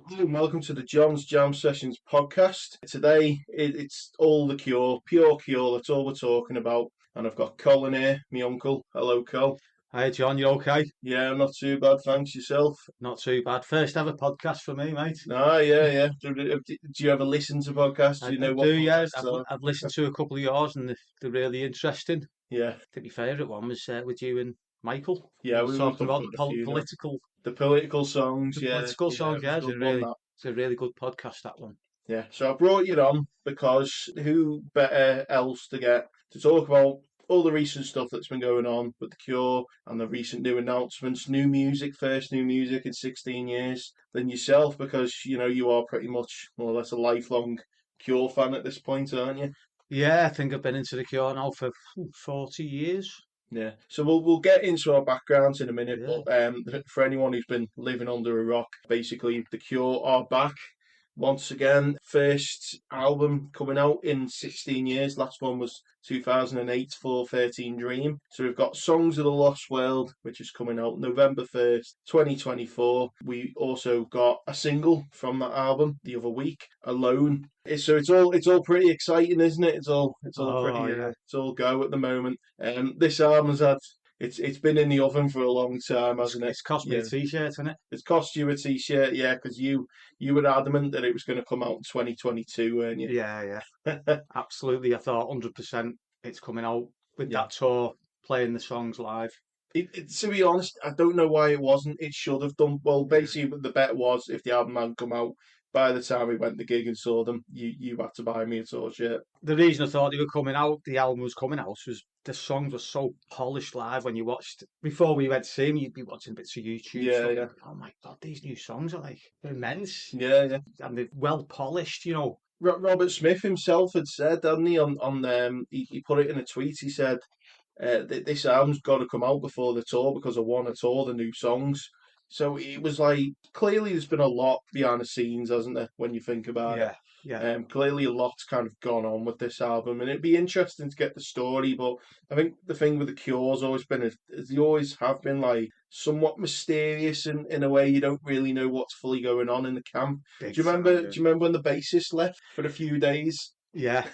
Hello and welcome to the John's Jam Sessions podcast. Today it's all the Cure, pure Cure, that's all we're talking about. And I've got Colin here, my uncle. Hello, Col. Hi John, you okay? Yeah, not too bad, thanks. Yourself? Not too bad. First ever podcast for me, mate. Ah, yeah. Do you ever listen to podcasts? Do I, you I know do, what yeah. podcasts I've are? I've listened to a couple of yours and they're really interesting. Yeah, I think my favourite one was with you and Michael. yeah, I was we've talking done about the quite a few now. political, The political songs, the yeah, political yeah, songs. it was Yeah, a good one, that. it's a really good podcast. That one. Yeah, so I brought you on because who better else to get to talk about all the recent stuff that's been going on with The Cure and the recent new announcements, new music, first new music in 16 years, than yourself because, you are pretty much more or less a lifelong Cure fan at this point, aren't you? Yeah, I think I've been into the Cure now for 40 years. Yeah, so we'll get into our backgrounds in a minute, Yeah. but for anyone who's been living under a rock, basically The Cure are back once again. First album coming out in 16 years. Last one was 2008, 413 Dream. So we've got Songs of the Lost World, which is coming out November 1st, 2024. We also got a single from that album the other week, Alone. So it's all pretty exciting, isn't it? It's all Oh pretty yeah. it's all go at the moment. This album has had it's been in the oven for a long time, It's, hasn't it? it's cost me a Yeah. t-shirt, isn't it? It's cost you a t-shirt, yeah, because you were adamant that it was going to come out in 2022, weren't you? Yeah, yeah. Absolutely. I thought 100% it's coming out with Yeah. that tour, playing the songs live. To be honest, I don't know why it wasn't. It should have done. Well, Yeah. basically, the bet was if the album hadn't come out by the time we went to the gig and saw them, you had to buy me a tour shirt. The reason I thought they were coming out, the album was coming out, was the songs were so polished live when you watched. Before we went to see them, you'd be watching bits of YouTube Yeah, stuff. yeah, And, oh my God, these new songs are like they're immense yeah. and they're well polished. Robert Smith himself had said, hadn't he, he put it in a tweet. He said, this album's got to come out before the tour because I want to tour the new songs. So it was like clearly there's been a lot behind the scenes, hasn't there? When you think about it, Yeah, yeah, clearly a lot's kind of gone on with this album, and it'd be interesting to get the story. But I think the thing with the Cure's always been is they always have been like somewhat mysterious in a way you don't really know what's fully going on in the camp. big Do you time. remember? Yeah, Do you remember when the bassist left for a few days? yeah.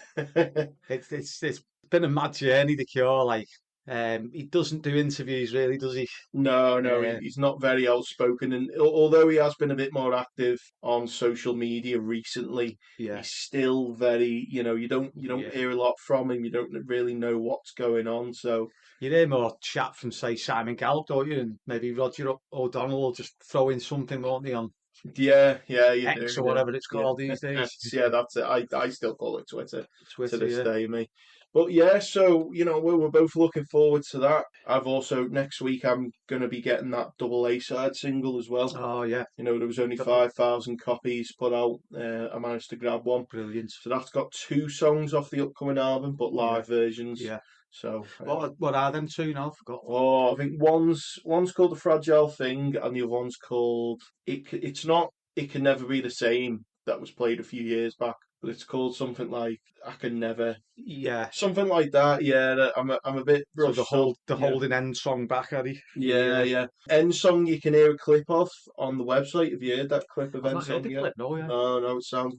It's been a mad journey. The Cure, like, he doesn't do interviews really, does he? No, Uh, he's not very outspoken, and although he has been a bit more active on social media recently, yeah, he's still very, you don't yeah. hear a lot from him. You don't really know what's going on. So You hear more chat from, say, Simon Gallup, don't you? And maybe Roger O'Donnell will just throw in something, won't they, on yeah, you X or do, whatever it's yeah, called these yeah, days. yeah. That's it. I still call it Twitter to Twitter, this yeah. day, me. But yeah, so we're both looking forward to that. I've also next week I'm going to be getting that double A side single as well. Oh, yeah. There was only Got the 5,000 copies put out. I managed to grab one. brilliant. So that's got two songs off the upcoming album, but Yeah, live versions. yeah. So, What are them two now? I forgot. I think one's called The Fragile Thing, and the other one's called It's Not. It Can Never Be the Same. That was played a few years back, but it's called something like I Can Never. Yeah. Something like that. Yeah, I'm a bit So rushed up. the Yeah. holding end song back, Eddie. Yeah, yeah. End song you can hear a clip of on the website. Have you heard that clip of I've End not heard song the yet? clip, no, yeah. No, no. It sounds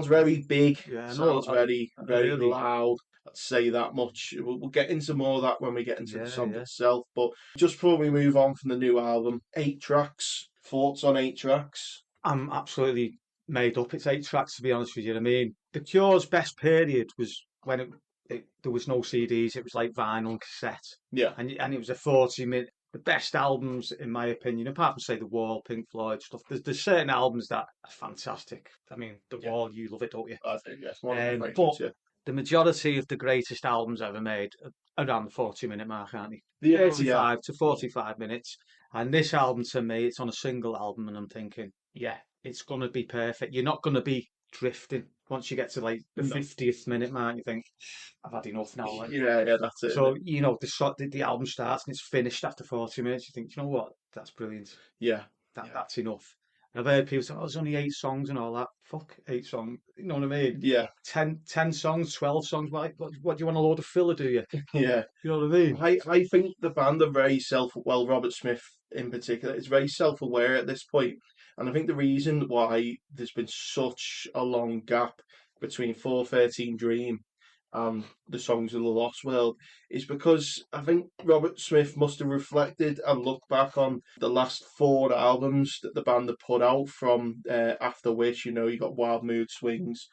very big. Yeah, no, Sounds very very really. loud. I'd say that much. We'll get into more of that when we get into the Yeah, song yeah. itself. But just before we move on from the new album, 8 tracks. Thoughts on 8 tracks? I'm absolutely made up. It's 8 tracks, to be honest with you. I mean, The Cure's best period was when there was no CDs. It was like vinyl and cassette, Yeah, and it was a 40-minute. The best albums, in my opinion, apart from say The Wall, Pink Floyd stuff. There's certain albums that are fantastic. I mean, The yeah. Wall, you love it, don't you? I think yes, one of my But favourites. Yeah, the majority of the greatest albums ever made are around the 40-minute mark, aren't they? yeah, 35 to 45 minutes. And this album, to me, it's on a single album, and I'm thinking, yeah, it's going to be perfect. You're not going to be drifting once you get to like the no, 50th minute mark. You think, I've had enough now. Like. yeah. That's it. Isn't So, it? the album starts and it's finished after 40 minutes. You think, you know what? That's brilliant. Yeah, yeah, That's enough. And I've heard people say, oh, there's only 8 songs and all that. Fuck 8 songs. You know what I mean? yeah, 10 songs, 12 songs. What do you want a load of filler, do you? yeah. You know what I mean? I think the band are very Robert Smith in particular is very self aware at this point, And I think the reason why there's been such a long gap between 413 Dream and the Songs of the Lost World is because I think Robert Smith must have reflected and looked back on the last four albums that the band have put out from after which, you got Wild Mood Swings,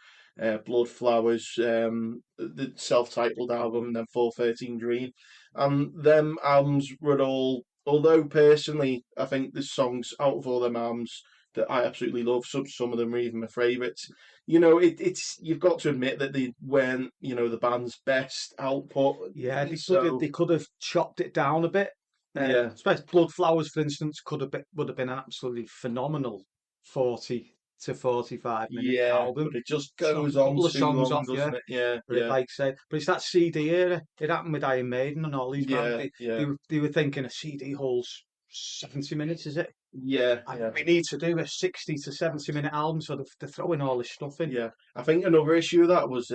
Blood Flowers, the self-titled album, and then 413 Dream. And them albums were all, although personally, I think there's songs out of all them albums that I absolutely love. Some of them are even my favourites. It's you've got to admit that they weren't, the band's best output. Yeah, So they could have chopped it down a bit. yeah, Especially Blood Flowers, for instance, would have been an absolutely phenomenal 40 to 45 minute yeah, album. but it just Chop goes a on couple of too songs long, off, yeah. doesn't it? Yeah, But yeah, but it's that CD era. It happened with Iron Maiden and all these bands. yeah, yeah, They were thinking a CD holds 70 minutes, is it? yeah, And yeah. we need to do a 60 to 70 minute album, so they're throwing all this stuff in. Yeah, I think another issue of that was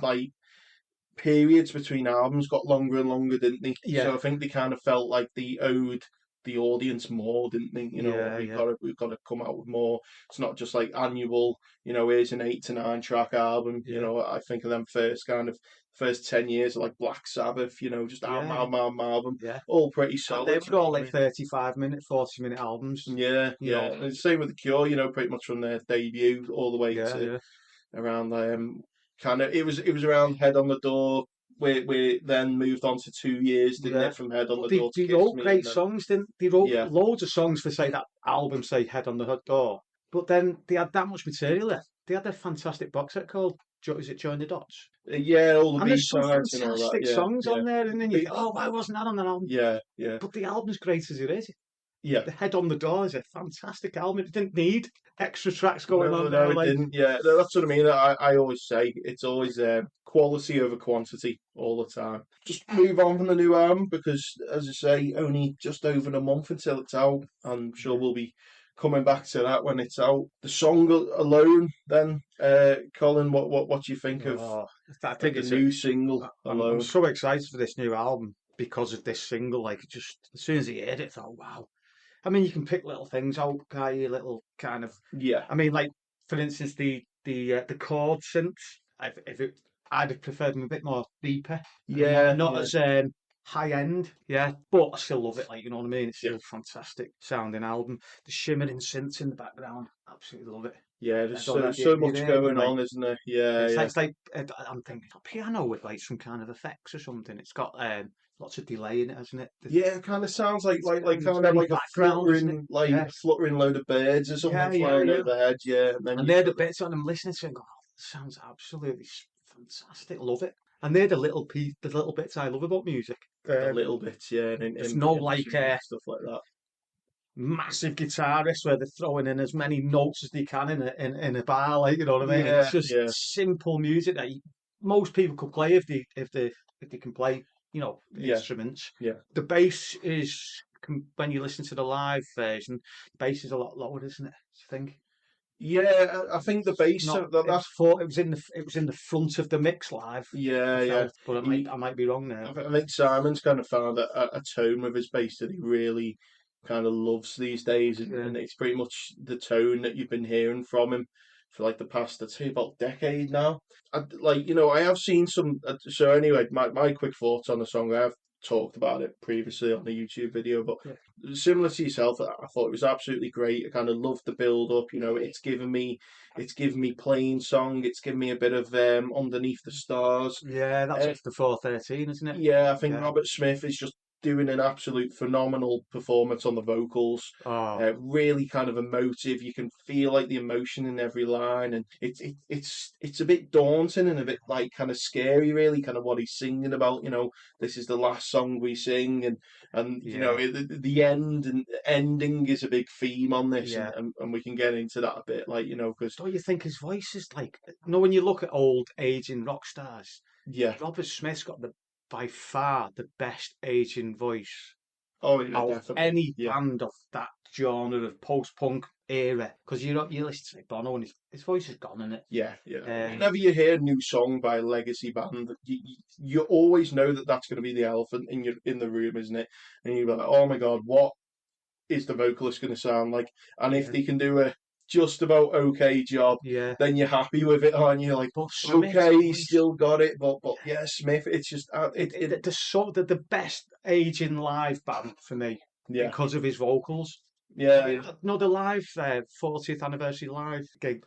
like periods between albums got longer and longer, didn't they? Yeah, So I think they kind of felt like they owed the audience more, didn't they? yeah, We've yeah, got to come out with more. It's not just like annual. Here's an 8 to 9 track album. yeah, I think of them first 10 years of like Black Sabbath. Just album, yeah, album, album, album, yeah. all pretty And they solid. You were know all what I like mean? 35 minute, 40 minute albums. Yeah, You yeah. know, And same with the Cure. Pretty much from their debut all the way yeah, to yeah, around kind of it was around Head on the Door. We then moved on to 2 years, didn't yeah. it, from Head on But the Door to they Kiss wrote Me, and great then songs, didn't they? Wrote yeah, loads of songs for, say, that album, say, Head on the Door. But then they had that much material there. They had a fantastic box set called, is it Join the Dots? yeah, all the And B there's some sides and all that. fantastic Yeah, songs yeah, on there, and then you but, think, oh, why wasn't that on that album? yeah, yeah, But the album's great as it is. yeah. The Head on the Door is a fantastic album. It didn't need extra tracks going No, on no, there. it Like, didn't. Yeah, that's what I mean. I always say it's always quality over quantity all the time. Just move on from the new album because, as I say, only just over a month until it's out. I'm sure yeah. we'll be coming back to that when it's out. The song alone, then, Colin, what do you think Oh, I of think the it's new single I'm alone? so excited for this new album because of this single. Like, just as soon as I heard it, I thought, wow. I mean, you can pick little things out, can't you? Little kind of. Yeah, I mean, like for instance, the chord synths. If it, I'd have preferred them a bit more deeper and yeah, not yeah, as high end. Yeah, but I still love it. Like, you know what I mean? It's yeah. still a fantastic sounding album. The shimmering synths in the background, absolutely love it. Yeah, I there's don't know so if so you've much heard them. going Like, on, isn't there? Yeah, yeah. it's like I'm thinking a piano with like some kind of effects or something. It's got lots of delay in it, hasn't it? Yeah, it kind of sounds like It's kind of very like a background, isn't it? Yeah, fluttering load of birds or something yeah, yeah, flying yeah. overhead. Yeah, and then And you've they're the got bits on I'm listening to and go, oh, that sounds absolutely fantastic. Love it. And they're the little bits I love about music. the little bits, yeah, and There's no in like between and stuff like that. massive guitarist where they're throwing in as many notes as they can in a bar, like, you know what I mean? It's Yeah, just yeah, simple music that most people could play if they can play, yeah, instruments. yeah, The bass is when you listen to the live version, the bass is a lot lower, isn't it? I think. yeah. I think the bass Not that's it was in the front of the mix live. I yeah, yeah. felt, but He, I might be wrong there. I think Simon's kind of found a tone with his bass that he really kind of loves these days, Yeah, and it's pretty much the tone that you've been hearing from him for like the past, I'd say, about decade now. I have seen some. So anyway, my quick thoughts on the song. I have talked about it previously on the YouTube video, but yeah, similar to yourself, I thought it was absolutely great. I kind of loved the build up. It's given me plain song. It's given me a bit of underneath the stars. yeah. That's Uh, after 413, isn't it? yeah, I think Yeah. Robert Smith is just doing an absolute phenomenal performance on the vocals. Oh, Really kind of emotive. You can feel like the emotion in every line, and it's a bit daunting and a bit like kind of scary, really, kind of what he's singing about. This is the last song we sing, and yeah, the ending is a big theme on this, and, yeah. and and we can get into that a bit, because Don't you think his voice is like? When you look at old aging rock stars, yeah, Robert Smith's got the by far the best aging voice oh yeah, out of definitely, any yeah. band of that genre of post-punk era. Because you listen to Bono and his voice is gone in it. Yeah, yeah. Um, Whenever you hear a new song by a legacy band, you always know that that's going to be the elephant in the room, isn't it? And you're like, oh my god, is the vocalist going to sound like? And if Yeah. they can do a just about okay job, Yeah. then you're happy with it, aren't you? Like, But Smith's okay, he's voice, still got it, but yeah, Smith, it's just the best aging live band for me yeah, because of his vocals. yeah, No, the live 40th anniversary live gig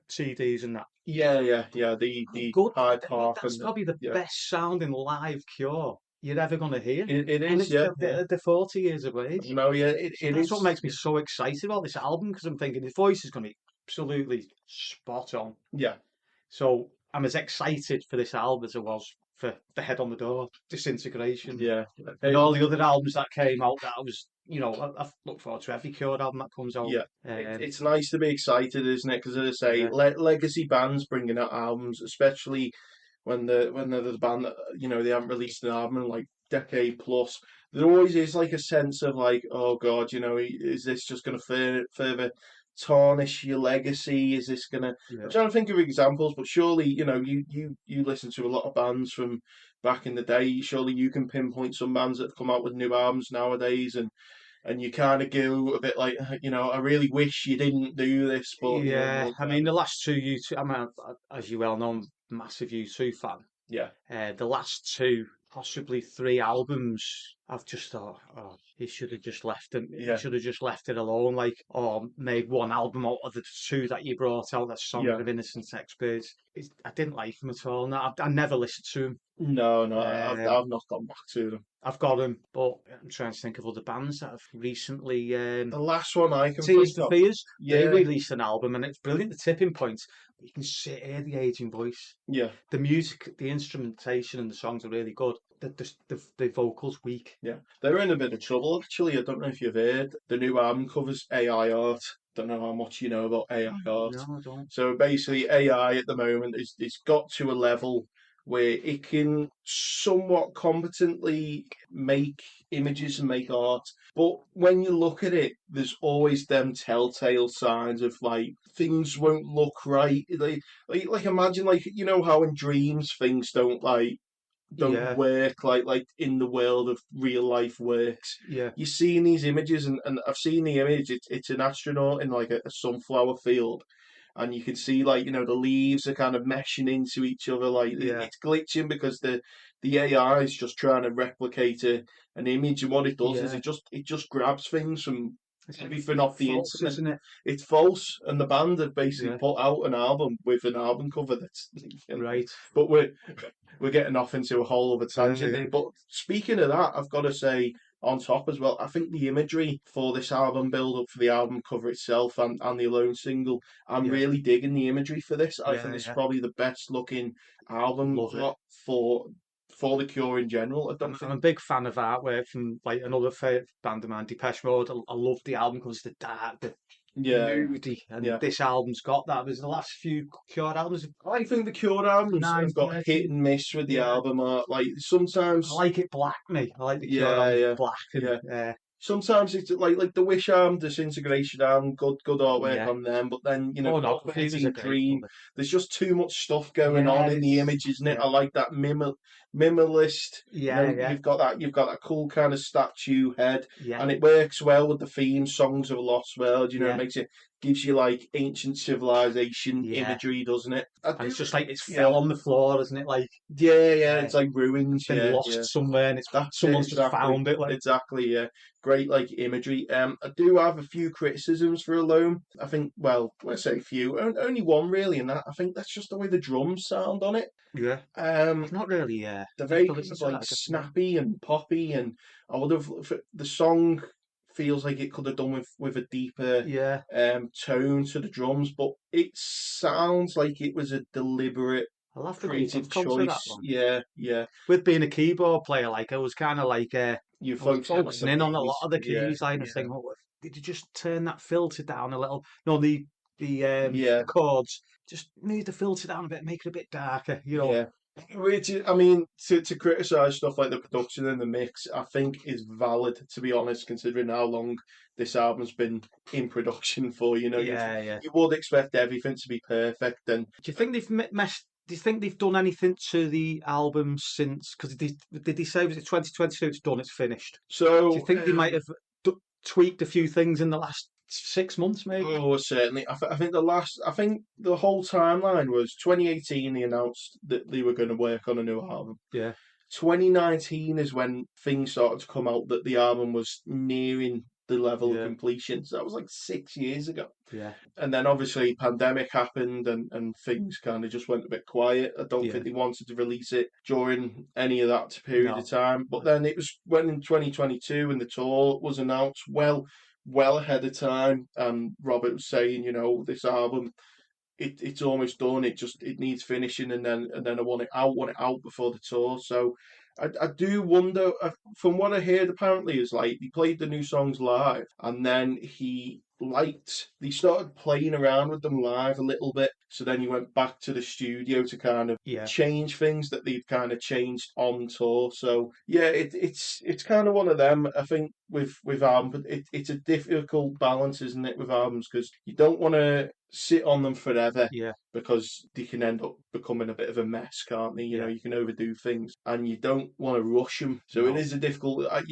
CDs and that. yeah. The Good. Hyde I mean, Park that's and probably the yeah, best sounding live Cure you're ever going to hear. it And is, it's yeah, yeah. they're 40 years of age. No, yeah, So it that's what is. makes me so excited about this album because I'm thinking his voice is going to be absolutely spot on. Yeah, So I'm as excited for this album as I was for The Head on the Door, Disintegration, yeah. and all the other albums that came out. That I was, I look forward to every Cure album that comes out. Yeah, it's nice to be excited, isn't it? Because as I say, Yeah, legacy bands bringing out albums, especially when they're the band that they haven't released an album in like decade plus. There always is like a sense of like, oh God, is this just going to further tarnish your legacy? Is this going to? I'm yeah, trying to think of examples, but surely you listen to a lot of bands from back in the day. Surely you can pinpoint some bands that have come out with new albums nowadays and you kind of go a bit like, I really wish you didn't do this, but yeah. we'll I kind mean, of, the last two U2, I mean, as you well know, I'm a massive U2 fan. yeah, The last two, possibly three albums, I've just thought, oh, he should have just left it. He yeah, should have just left it alone, like, or made one album out of the two that you brought out. That Song yeah. of Innocence, Experience. I didn't like him at all. No, I never listened to him. No, no, Um, I've not gone back to them. I've got him, but I'm trying to think of other bands that have recently. The last one I can Tears think for of, Fears. They yeah, released an album, and it's brilliant. The tipping point. You can hear the aging voice. yeah, The music, the instrumentation, and the songs are really good. The vocals weak. yeah. They're in a bit of trouble actually. I don't know if you've heard the new album covers AI art. Don't know how much you know about AI art. No, I don't. So basically, AI at the moment is got to a level where it can somewhat competently make images and make art. But when you look at it, there's always them telltale signs of like things won't look right. Like imagine like how in dreams things don't Yeah, work like in the world of real life works. yeah, You're seeing these images, and I've seen the image. It's an astronaut in like a sunflower field, and you can see like the leaves are kind of meshing into each other. Like yeah, it's glitching because the AI is just trying to replicate an image, and what it does is yeah. it just grabs things from It's everything off the false, internet. isn't it? It's false, and the band have basically Yeah, put out an album with an album cover that's. right. But we're getting off into a whole other Yeah, tangent yeah, here. But speaking of that, I've got to say on top as well, I think the imagery for this album build up for the album cover itself and the alone single, I'm yeah, really digging the imagery for this. I think yeah, this is yeah. probably the best looking album Love it. for the Cure in general. I don't I'm a think. big fan of artwork from like another favourite band of mine, Depeche Mode. I love the album because the dark, the Yeah, moody, and yeah. this album's got that. There's the last few Cure albums, I think the Cure albums nine, have got hit 13. and miss with the Yeah, album art. Like I sometimes, like it black, me. I like the Cure yeah, albums yeah, black and yeah. Sometimes it's like the Wish Arm, Disintegration Arm, good artwork yeah. on them. But then Oh no, Fever's a Operating great Dream, cover. there's just too much stuff going Yeah, on in the it's image, isn't it? yeah, I like that minimalist. yeah, yeah, You've got that cool kind of statue head, yeah, and it works well with the theme songs of a Lost World. It yeah, makes it gives you like ancient civilization yeah. imagery, doesn't it? I And do, it's just like it's yeah, fell on the floor, isn't it? Like yeah. uh, It's like ruins. been Yeah, lost yeah. somewhere, and it's That's it, someone's just exactly. found it. Like Exactly, yeah. Great, like, imagery. I do have a few criticisms for Alone. I think, well, let's say few. Only one, really, and that I think that's just the way the drums sound on it. yeah, Um, I've not really. they're I have very to kind listen of, to like, that again. snappy and poppy, and I would have... The song feels like it could have done with a deeper Yeah, tone to the drums, but it sounds like it was a deliberate I'll have to go creative back onto that choice. one. Yeah, yeah. With being a keyboard player, like I was kind of like You I was focusing on focusing the in on a lot keys. of the Yeah, keys, like and yeah, thinking, oh, did you just turn that filter down a little? No, the yeah. chords just move the filter down a bit, make it a bit darker. Yeah. Which I mean, to criticize stuff like the production and the mix, I think is valid, to be honest, considering how long this album's been in production for. Yeah, yeah. You would expect everything to be perfect, and Do you think they've messed? Do you think they've done anything to the album since? Because did they say was it 2022? It's done. It's finished. Do you so think they might have tweaked a few things in the last 6 months, maybe. Oh, certainly. I think I think the whole timeline was 2018. They announced that they were going to work on a new album. Yeah, 2019 is when things started to come out that the album was nearing the level of yeah, completion. So that was like 6 years ago. yeah, And then obviously pandemic happened and things kind of just went a bit quiet. I don't yeah. think they wanted to release it during any of that period of No, time. But then it was when in 2022 when the tour was announced, well ahead of time. And Robert was saying, this album it's almost done. It needs finishing, and then I want it out before the tour. So I do wonder. From what I heard, apparently is like he played the new songs live, and then he started playing around with them live a little bit. So then he went back to the studio to kind of yeah, change things that they've kind of changed on tour. So yeah, it's kind of one of them. I think with albums, but it's a difficult balance, isn't it, with albums because you don't want to sit on them forever yeah, because they can end up becoming a bit of a mess, can't they? yeah. You can overdo things, and you don't want to rush them. So it No, is a difficult. I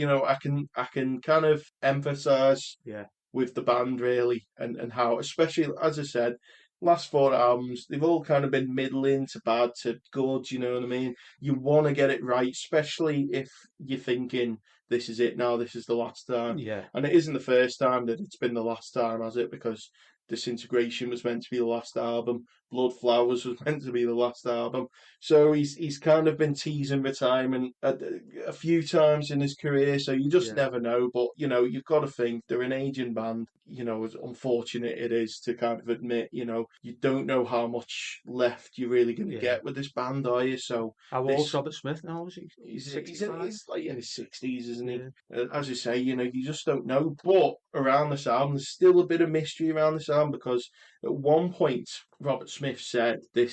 can kind of emphasize yeah, with the band really, and how, especially as I said, last four albums they've all kind of been middling to bad to good. You know what I mean? You want to get it right, especially if you're thinking this is it now, this is the last time, yeah, and it isn't the first time that it's been the last time, has it? Because Disintegration was meant to be the last album. Blood Flowers was meant to be the last album. So he's kind of been teasing retirement a few times in his career. So you just yeah, never know. But you've got to think they're an aging band. As unfortunate it is to kind of admit, you don't know how much left you're really going to yeah. get with this band, are you? So How old's this Robert Smith now? Is he he's 65? like in his 60s, isn't he? Yeah, As you say, you just don't know. But around this album, there's still a bit of mystery around this album because at one point Robert Smith said that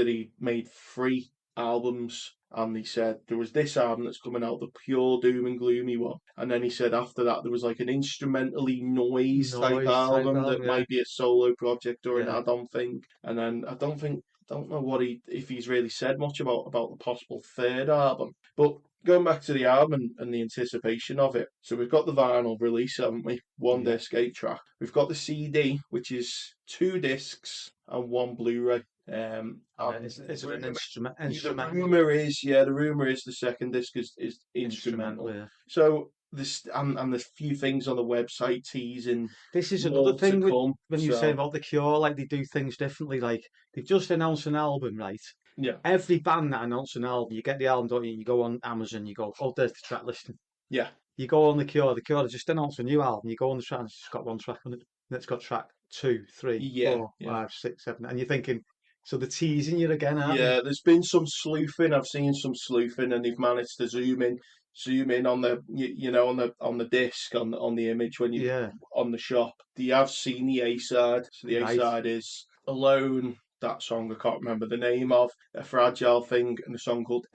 he made 3 albums. And he said there was this album that's coming out, the pure doom and gloomy one. And then he said after that there was like an instrumentally noise type noise type album that album. Yeah, might be a solo project or an yeah, add-on thing. And then I don't know if he's really said much about the possible third album. But going back to the album and the anticipation of it, so we've got the vinyl release, haven't we? One yeah. disc, 8 track. We've got the CD, which is 2 discs and one Blu-ray. And And is it an the instrumental? rumor is the second disc is Instrumental. instrumental. Yeah. So this and there's a few things on the website teasing This is another more to thing with come. when you say So about the Cure, like they do things differently. Like they've just announced an album, right? yeah, Every band that announces an album, you get the album, don't you? You go on Amazon, you go, oh, there's the track listing. yeah, You go on the Cure just announced a new album. You go on the track, and it's just got one track on it. And it's got track two, three, yeah, four, yeah. 5, 6, 7, and you're thinking, so they're teasing you again, aren't they? Yeah, there's been some sleuthing. I've seen some sleuthing, and they've managed to zoom in on the on the disc on the image when you Yeah, on the shop. Do you have seen the A side? So the A right, side is Alone. That song I can't remember the name of, a fragile thing, and a song called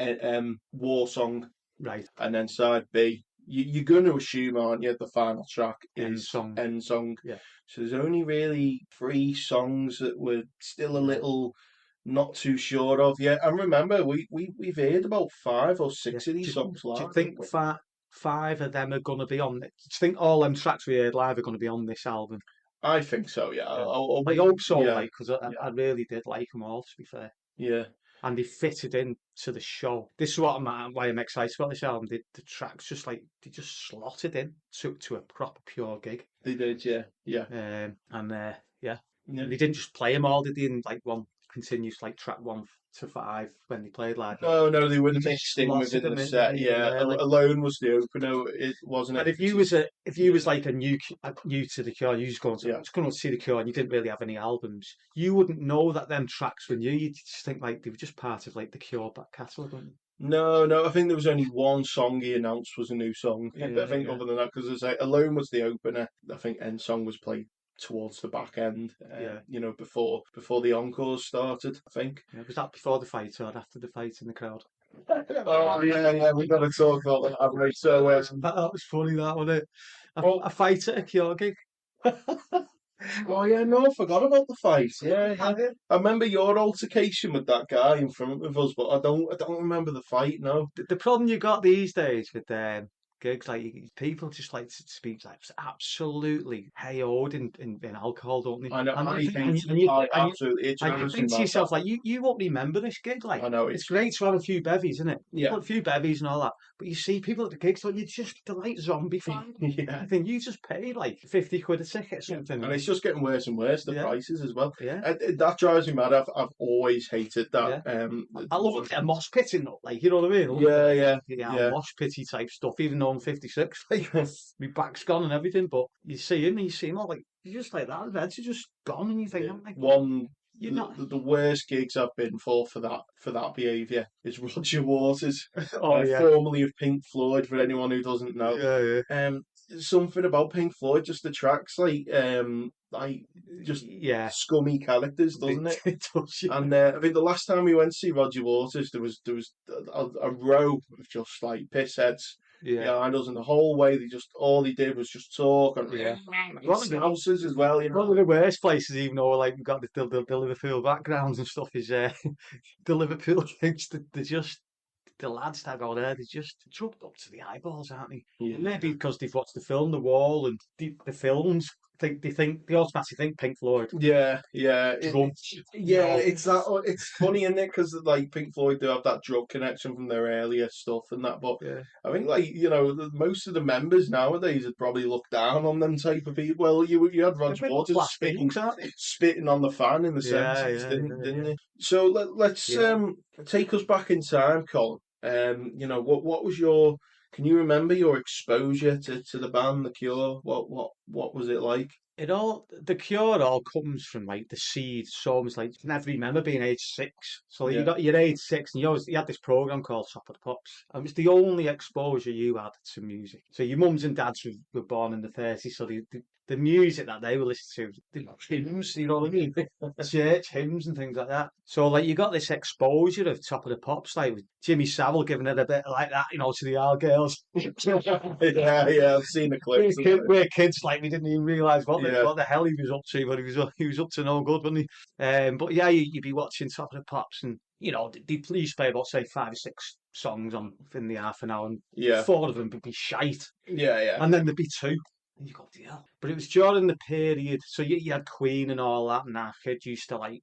War Song, right. and then side B. You're going to assume, aren't you, the final track End is song. End Song. Yeah, So there's only really 3 songs that we're still a yeah, little not too sure of yet. And remember, we've heard about 5 or 6 yeah. of these songs Do you live, haven't think we? five of them are going to be on it? Do you think all them tracks we heard live are going to be on this album? I think so. Yeah. Yeah. I hope so, Yeah. like, because Yeah. I really did like them all, to be fair. Yeah. And they fitted in to the show. This is why I'm excited about this album. The tracks just like they just slotted in to a proper pure gig. They did. Yeah. Yeah. And yeah, Yeah. and they didn't just play them all. Did they in like one continuous like track 1 to 5 when they played live? No, no, they were They just mixed in slotted within the them in set. really Yeah, early. Alone was the opener. It wasn't And it? if you was like a new to the Cure, you just Yeah. going to see the Cure, and you didn't really have any albums, you wouldn't know that them tracks were new. You'd just think like they were just part of like the Cure back catalogue. Wouldn't No, no, I think there was only one song he announced was a new song. you? I think Yeah, other than that, because as I say, Alone was the opener. I think End Song was played towards the back end, yeah, before the encores started, I think. yeah. Was that before the fight or after the fight in the crowd? Oh, yeah, yeah, we've got to talk about that, haven't we? So, That was funny, that wasn't it? well, A fight at a Cure gig. oh, yeah, no, I forgot about the fight. Yeah, yeah. I remember your altercation with that guy in front of us, but I don't remember the fight, no. The problem you got these days with gigs, like people just like to speak like absolutely hey-oed in alcohol, don't they? I know. And I you think, and hate. you, and you, I and you, absolutely. It's and you everything think to about that. yourself, like, you won't remember this gig. Like, I know it's it's. great to have a few bevies, isn't it? Yeah. A few bevies and all that. But you see people at the gigs, like, you just, they're like zombie fans. Yeah. I think you just paid like 50 quid a ticket or Yeah. something. And it's just getting worse and worse, the Yeah, prices as well. yeah, That drives me mad. I've always hated that. yeah. I love a bit of mosh pitting, though, like, you know what I mean? I love a bit Yeah, of, yeah, yeah, yeah. mosh pitty type stuff, even though I'm 56, like, my back's gone and everything. But you see him all like, you're just like that, events are just gone, and you think, Yeah. I'm like, One you're not. the worst gigs I've been for that behaviour is Roger Waters, Oh, yeah, formerly of Pink Floyd. For anyone who doesn't know, yeah, yeah. um, something about Pink Floyd, just the tracks, like just Yeah, scummy characters, doesn't it? it does, yeah. And I think the last time we went to see Roger Waters, there was a row of just like pissheads Yeah, behind us, and the whole way they just all he did was just talk and yeah. houses as well, you One know. of the worst places, even though like we've got the Liverpool backgrounds and stuff, is the Liverpool gigs. They're just the lads that go there. They're just drugged up to the eyeballs, aren't they? Yeah. Maybe because they've watched the film The Wall and the films. They automatically think Pink Floyd, Yeah, yeah, drums. You yeah. know, It's that. It's funny, isn't it? Because like Pink Floyd do have that drug connection from their earlier stuff and that. But yeah. I think, like, most of the members nowadays would probably look down on them type of people. Well, you had They're a Roger bit like Waters plastics, aren't they? spitting on the fan in the Yeah, seventies, yeah, didn't yeah, didn't yeah. they? So let's Yeah. take us back in time, Colin. What was your? Can you remember your exposure to the band, The Cure? What was it like? The cure all comes from like the seed. So almost like you can never remember being age 6. So like, Yeah, you're age 6, and you had this program called Top of the Pops, and it was the only exposure you had to music. So your mums and dads were born in the 30s, so the music that they were listening to, the hymns, you know what I mean? Church hymns and things like that. So like you got this exposure of Top of the Pops, like with Jimmy Savile giving it a bit like that, to the R girls. yeah. I've seen the clips. We're kids, like we didn't even realise Yeah, what the hell he was up to, but he was up to no good, wasn't he? But yeah, you'd be watching Top of the Pops, and they please play about say 5 or 6 songs on in the half an hour, and yeah, 4 of them would be shite, yeah. and then there'd be 2. And you go, yeah. But it was during the period, so you had Queen and all that, and our kid used to like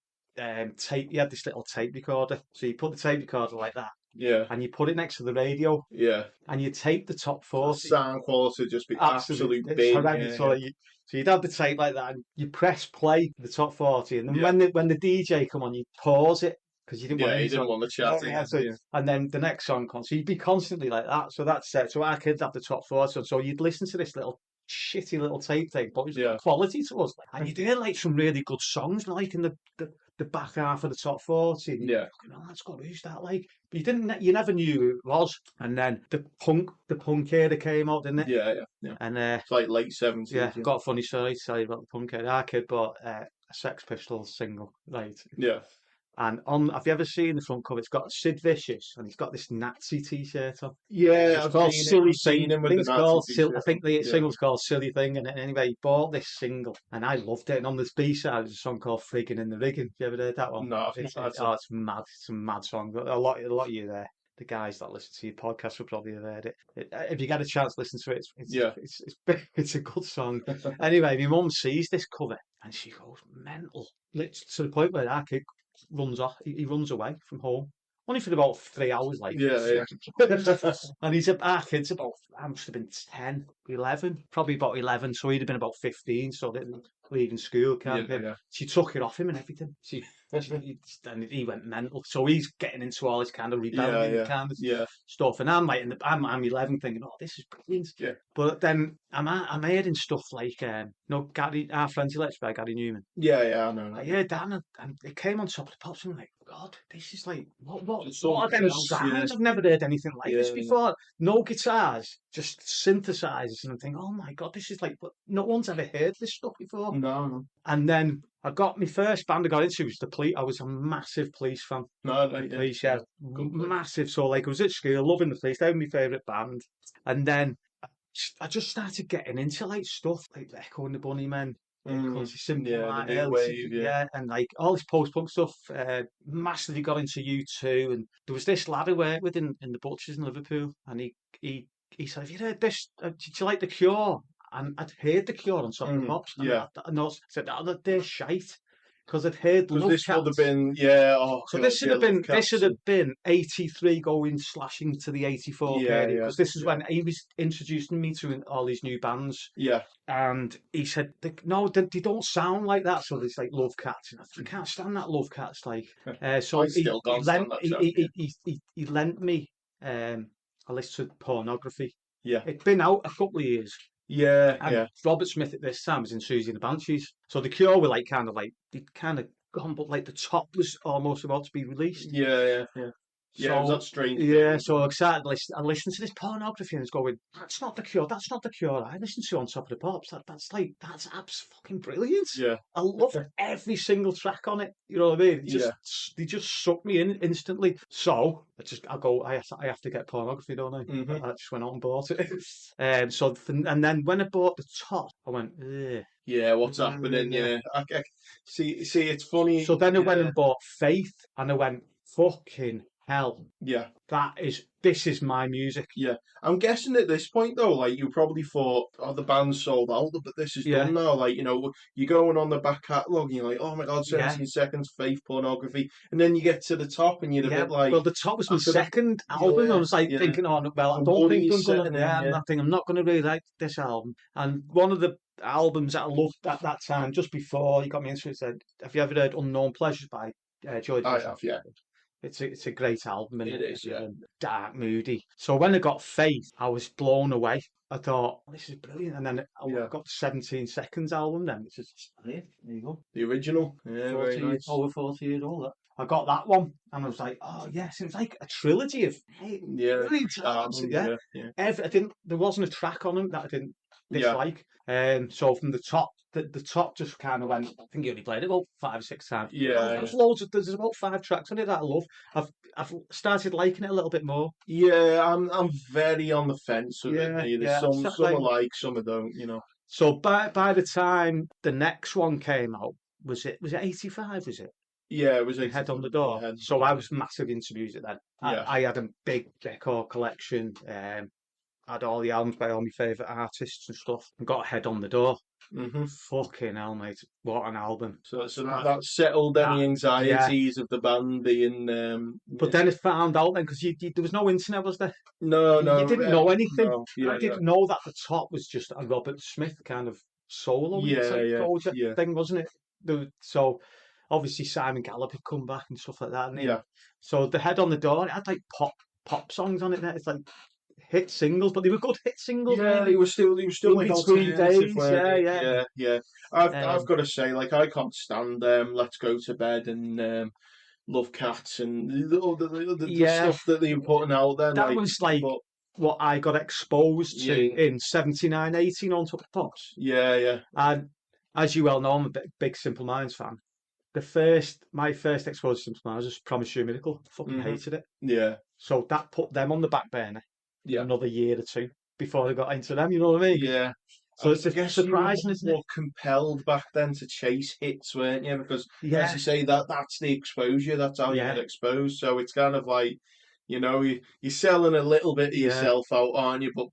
tape. You had this little tape recorder, so you put the tape recorder like that, Yeah, and you put it next to the radio, yeah. and you tape the top The 40. sound quality would just be Absolutely, absolute it's bin. horrendous. Yeah, So, yeah, so you'd have the tape like that, and you press play the top 40, and then yeah. when the DJ come on, you pause it because you didn't want Yeah, any he didn't song. want the chat. Yeah, so, and then the next song comes, so you'd be constantly like that. So that's it. So our kids have the top 40, so you'd listen to this little shitty little tape thing, but it was Yeah, quality to us, and you'd hear like some really good songs, like in the back half of the top 40. And yeah, that's got who's that like? But you never knew who it was. And then the punk era came out, didn't it? yeah. And It's like late 70s. yeah, Yeah, got a funny story to tell you about the punk era. Our kid bought a Sex Pistols single, right? yeah, And have you ever seen the front cover? It's got Sid Vicious, and he's got this Nazi T-shirt on. yeah. It's I've called seen it. Silly I've seen Thing. him I with think the it's Nazi called I t-shirt. think the Yeah, single's called Silly Thing. And anyway, he bought this single, and I loved it. And on this B-side, there's a song called Friggin' in the Rigging. Have you ever heard that one? no, I've not had It's mad. It's a mad song. But a lot of you there, the guys that listen to your podcast will probably have heard it. If you get a chance, listen to it. Yeah, It's a good song. Anyway, my mum sees this cover, and she goes mental. To the point where our kid runs off. He runs away from home. Only for about 3 hours, like. yeah. And our kid's about, I must have been 10, 11, probably about 11, so he'd have been about 15, so they were leaving school, Yeah, can't he? yeah, She took it off him and everything. And he went mental. So he's getting into all this kind of rebellion yeah, kind of yeah, stuff, and I'm like, I'm 11, thinking, oh, this is brilliant. yeah, But then I'm hearing stuff like, Gary, our friends, let's by Gary Newman. yeah. I know. I heard that, and it came on Top of the Pops, and I'm like, God, this is like, what It's are something them else, sounds? I've never heard anything like this yeah, before. No guitars, just synthesizers, and I'm thinking, oh my God, this is like, no one's ever heard this stuff before. no, And then I got my first band I got into was the Police. I was a massive Police fan. no, The yeah, Police, yeah. yeah, Good Police. massive. So like, I was at school loving the Police. They were my favourite band. And then I just started getting into like stuff like Echo and the Bunnymen. Because Simple Yeah, the Like new Hell, wave, yeah. and like all this post-punk stuff, massively got into U2, and there was this lad I worked with in the Butchers in Liverpool, and he said, "Have you heard this? Did you like The Cure?" And I'd heard The Cure on Top of the Pops, and Yeah, I said, "Oh, they're shite," because I'd heard because Love this would have Cats. been oh So god, this should yeah, have Love been this should Cats. have been 83 going slashing to the 84 Yeah, period, yeah, because this is yeah, when he was introducing me to all these new bands. yeah. And he said, no, they don't sound like that. So it's like Love Cats. And I can't stand that Love Cats. Like, I so still can't stand that sound. Yeah, he lent me a list of Pornography. yeah, It'd been out a couple of years. yeah, And yeah, Robert Smith at this time was in Susie and the Banshees. So The Cure were like they'd kind of gone, but like the top was almost about to be released. yeah, yeah, yeah. Yeah, it was So that strange yeah, period. so excited. I listened to this Pornography and it's going, that's not The Cure. That's not The Cure. I listened to On Top of the Pops. That's abs fucking brilliant. Yeah, I love every single track on it. You know what I mean? yeah. They just suck me in instantly. So I have to get Pornography, don't I? Hmm. I just went out and bought it. And then when I bought the top, I went, ugh. Yeah, what's happening? Yeah, I see. It's funny. So then I went Yeah, and bought Faith, and I went, fucking hell. yeah, This is my music. yeah. I'm guessing at this point though, like you probably thought, oh, the band's sold out, but this is Yeah. done now. Like you're going on the back catalogue, and you're like, oh my god, Yeah. 17 seconds, Faith, Pornography, and then you get to the top, and you're a bit like, well, the top was my after second album. I was like yeah. thinking, oh, well, I And don't what are think you I'm gonna, setting in, yeah, I'm not gonna really like this album. And one of the albums that I loved at that time, just before you got me into it, said, "Have you ever heard Unknown Pleasures by Joy I Division?" have, yeah. It's a great album, and It is, yeah. dark, moody. So when I got Faith, I was blown away. I thought, this is brilliant. And then I got the 17 Seconds album then, which is there you go. The original, yeah, very nice. Over 40 years old. I got that one, and I was like, oh yes, it was like a trilogy of Yeah, yeah. There wasn't a track on them that I didn't dislike. So from the top, the top just kind of went. I think you only played it about 5 or 6 times. Yeah, There's about 5 tracks on it that I love. I've started liking it a little bit more. Yeah, I'm very on the fence with it. There's some I like, some I don't. So by the time the next one came out, was it 85? Was it? Yeah, it was Head on the Door. So I was massive into music then. I had a big record collection. Had all the albums by all my favourite artists and stuff. And got Head on the Door. Mm-hmm. Fucking hell, mate! What an album! So that settled any anxieties of the band being. But then it found out then, because there was no internet, was there? No, You didn't know anything. No, I didn't know that the top was just a Robert Smith kind of solo project thing, wasn't it? So obviously Simon Gallup had come back and stuff like that. And so the Head on the Door, it had like pop songs on it. It's like hit singles, but they were good hit singles. Yeah, they were still like between days. Yeah. I've got to say, like, I can't stand Let's Go to Bed and Love Cats and the stuff that they were putting out then. That was what I got exposed to in 79, 18 on Top of the Pops. Yeah. And as you well know, I'm a big Simple Minds fan. My first exposure to Simple Minds was Promise You a Miracle. Fucking hated it. Yeah. So that put them on the back burner. Another year or two before I got into them. You know what I mean? Yeah. So it's surprising, isn't it? More compelled back then to chase hits, weren't you? Because as you say, that's the exposure. That's how you get exposed. So it's kind of like, you're selling a little bit of yourself out, aren't you? But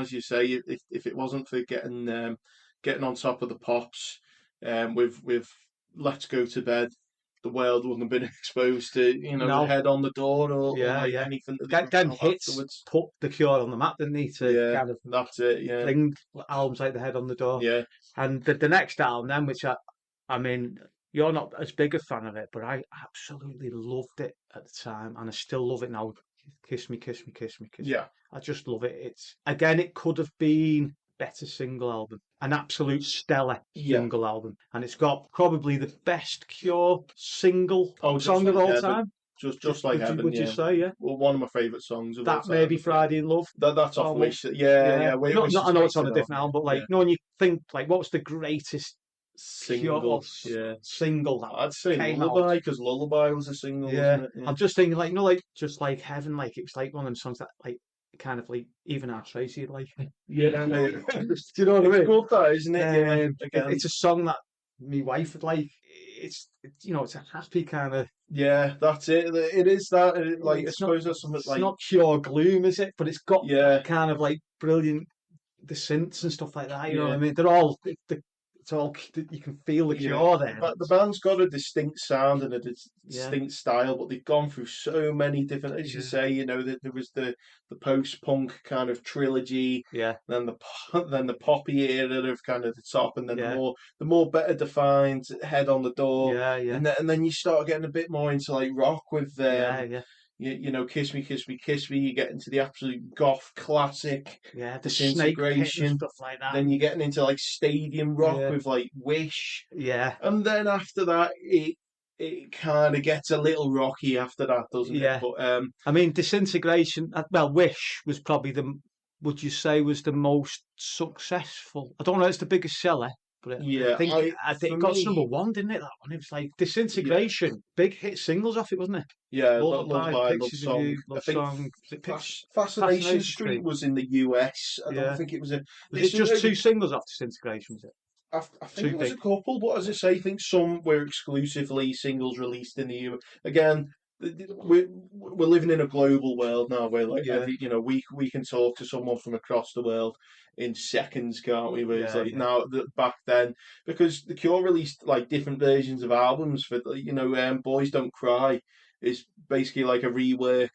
as you say, if it wasn't for getting on Top of the Pops, with Let's Go to Bed, the world wouldn't have been exposed to, the Head on the Door or anything. Them hits afterwards put the Cure on the map, didn't they? To kind of that's it. Yeah, bring albums like the Head on the Door. Yeah, and the next album then, which I mean, you're not as big a fan of it, but I absolutely loved it at the time, and I still love it now. Kiss Me, Kiss Me, Kiss Me, Kiss Me. Yeah, I just love it. It could have been better single album, an absolute stellar single album, and it's got probably the best Cure single song of all time. Just like Heaven. Would you say? Yeah. Well, one of my favourite songs of that all time. Maybe Friday in Love. That's off Wish. Yeah. I know it's on a different album, but when you think what was the greatest single that I'd say Lullaby, because Lullaby was a single. Wasn't it? I'm just thinking just like Heaven, it was like one of them songs that kind of even our Tracy like. Do you know what I mean? It's good, that, isn't it? Again. It's a song that my wife would like. It's it's a happy kind of. Yeah, that's it. It is that. Like, I It's not suppose that's something it's like, not pure gloom, is it? But it's got that yeah, kind of like brilliant the synths and stuff like that. You know what yeah. I mean? They're all it's all you can feel the Yeah, Cure there. but the band's got a distinct sound and a Yeah, distinct style, but they've gone through so many different, as you yeah, say, that there was the post-punk kind of trilogy, yeah, then then the poppy era of kind of the top, and then yeah, the more better defined Head on the Door, yeah, yeah, and then you start getting a bit more into like rock with yeah, yeah, Kiss Me, Kiss Me, Kiss Me. You get into the absolute goth classic yeah. The Snake Pit and Disintegration. stuff like that. Then you're getting into like stadium rock Yeah, with like Wish. yeah, And then after that, it kind of gets a little rocky after that, doesn't it? yeah. But I mean, Disintegration. Well, Wish was probably would you say was the most successful? I don't know. It's the biggest seller, but yeah, I think for it got to number me, one, didn't it? That one. It was like yeah, Disintegration, big hit singles off it, wasn't it? yeah, Lullaby, Lullaby, Love Pictures of Song. You, I Love think Song. Was it Fascination Fascination Street Street? was in the US. I don't Yeah. think it was a. Was it Listen, just two singles off Disintegration? Was it I think two it was big? a couple, but as I say, I think some were exclusively singles released in the US. Again, we're living in a global world now, where like Yeah, we can talk to someone from across the world in seconds, can't we? Whereas yeah, like yeah, now, back then, because the Cure released like different versions of albums for Boys Don't Cry is basically like a reworked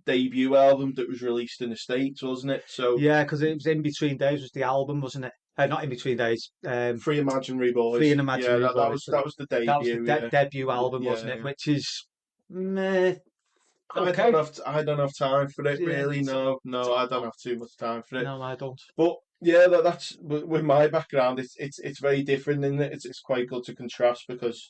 debut album that was released in the States, wasn't it? So yeah. Because it was In Between Days was the album, wasn't it? Not In Between Days. Free Imaginary Free Boys, and yeah, Imaginary that Boys. was So that was the that was the debut, yeah, debut album, yeah, wasn't it? yeah. Which is meh, I don't okay. have I don't have time for it Yeah, really. No, it's no, I all don't have too much time for it. no, I don't. But yeah, that's with my background. It's very different, and it's quite good to contrast because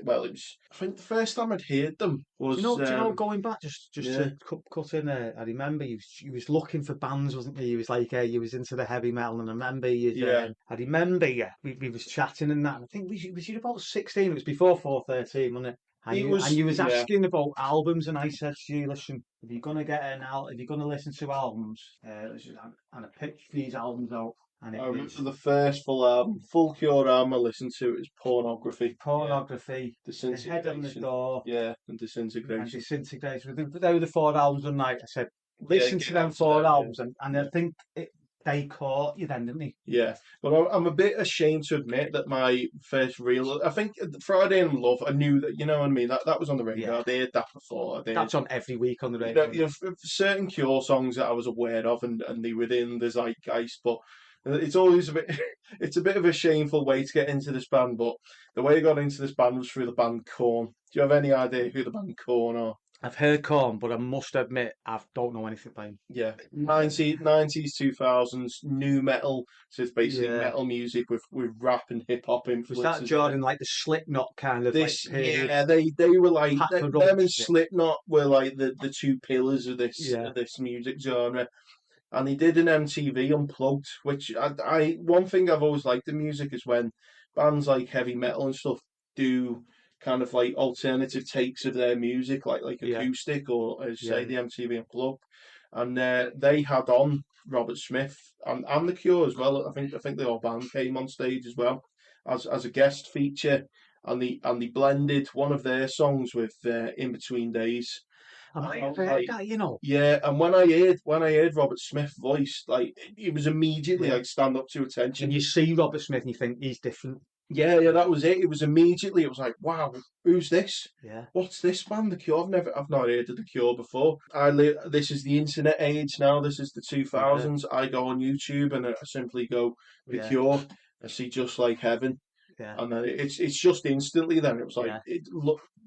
well, it was. I think the first time I'd heard them was Do you know, going back, just yeah, to cut in there, I remember you was looking for bands, wasn't you? You was like, you was into the heavy metal, and I remember yeah. I remember we was chatting and that. And I think was you about 16? It was before 413, wasn't it? It And was you was yeah. asking about albums, and I said to you, listen, if you're gonna if you're gonna listen to albums, and I picked these albums out, and I it remember was the first full album, full Cure album I listened to. It was Pornography. Yeah, Pornography, The Head on the Disintegration. Door, Yeah, and and Disintegration. Disintegration. They were the four albums one night. I said, Yeah, listen to get them out to four them. albums, and Yeah. I think they caught you then, didn't they? Yeah, but I'm a bit ashamed to admit that my first real, I think Friday in Love, I knew that, you know what I mean, that was on the Yeah, radio. I'd heard that before. I'd heard, that's on every week on the radio. certain Cure songs that I was aware of and they were in the zeitgeist, but it's always a bit, it's a bit of a shameful way to get into this band, but the way I got into this band was through the band Korn. Do you have any idea who the band Korn are? I've heard Korn, but I must admit I don't know anything about him. Yeah, 90s, 2000s, new metal. So it's basically Yeah, metal music with rap and hip hop was that influences in it. Jordan like the Slipknot kind of like This, period? yeah, they were like Pack the them and Ropes, is it? Slipknot were like the two pillars Yeah, of this music genre. And he did an MTV Unplugged, which I one thing I've always liked in music is when bands like heavy metal and stuff do kind of like alternative takes of their music, like yeah, acoustic or as you yeah, say the MTV Unplugged, and they had on Robert Smith and the Cure as well. I think the whole band came on stage as well as a guest feature, and they blended one of their songs with In Between Days. I might I have was heard like, that, you know. yeah, and when I heard Robert Smith's voice, like it was immediately Yeah, like stand up to and attention. you see Robert Smith and you think he's different. Yeah, yeah, that was it. It was immediately. It was like, wow, who's this? Yeah, What's this band? The Cure. I've not heard of the Cure before. This is the internet age now. This is the yeah, 2000s. I go on YouTube and I simply go the yeah, Cure. I see Just Like Heaven, yeah, and then it's just instantly. Then it was like yeah,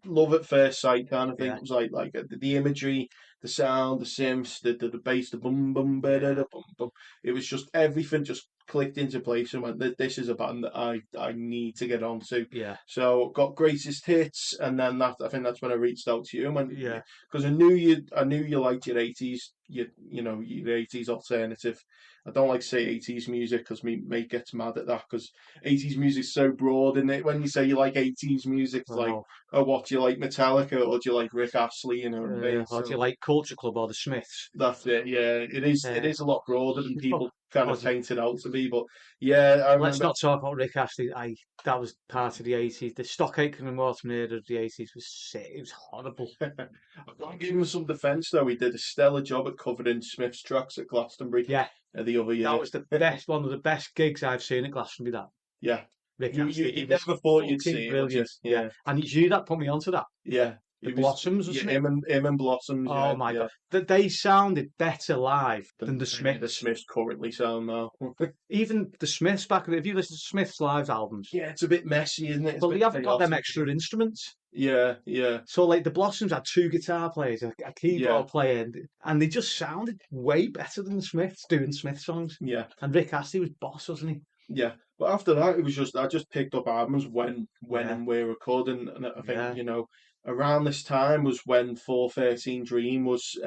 love at first sight kind of thing. yeah, It was like the imagery, the sound, the synths, the bass, the boom boom ba da yeah, da boom boom. It was just everything just clicked into place and went, This is a band that I need to get onto." yeah, So got greatest hits, and then I think that's when I reached out to you and went yeah. because I knew you liked your 80s, your 80s alternative. I don't like to say 80s music because me mate gets mad at that because 80s music's so broad, and when you say you like 80s music, it's I like, know. oh, what do you like, Metallica or do you like Rick Astley? You know what I mean? Or do you So like Culture Club or the Smiths? that's it. Yeah, it is. It Uh, is a lot broader than but people. kind of painted out to be. But yeah, I Let's remember. not talk about Rick Astley. That was part of the 80s. The Stock Aitken and Water of the 80s was sick. It was horrible. I've got to give him some defence though. He did a stellar job at covering Smith's tracks at Glastonbury Yeah, the other that year. was the best, one of the best gigs I've seen at Glastonbury. That Yeah, Rick Astley, you it was never thought you'd fucking see it, would you? brilliant. Yeah, Yeah, and it's you that put me onto that. yeah. The He was Blossoms, yeah, wasn't it? him and Blossoms. Oh Yeah, my yeah. god, that they sounded better live than the The Smiths. Smiths currently sound now. Even the Smiths back. If you listen to Smiths live albums, Yeah, it's a bit messy, isn't it? It's well, a they bit haven't got them chaotic. extra instruments. Yeah, yeah, So like the Blossoms had two guitar players, a yeah, keyboard player, and they just sounded way better than the Smiths doing Smith songs. yeah, And Rick Astley was boss, wasn't he? yeah. But after that, it was just I just picked up albums when Yeah, and where I could, and I think yeah, around this time was when 413 Dream was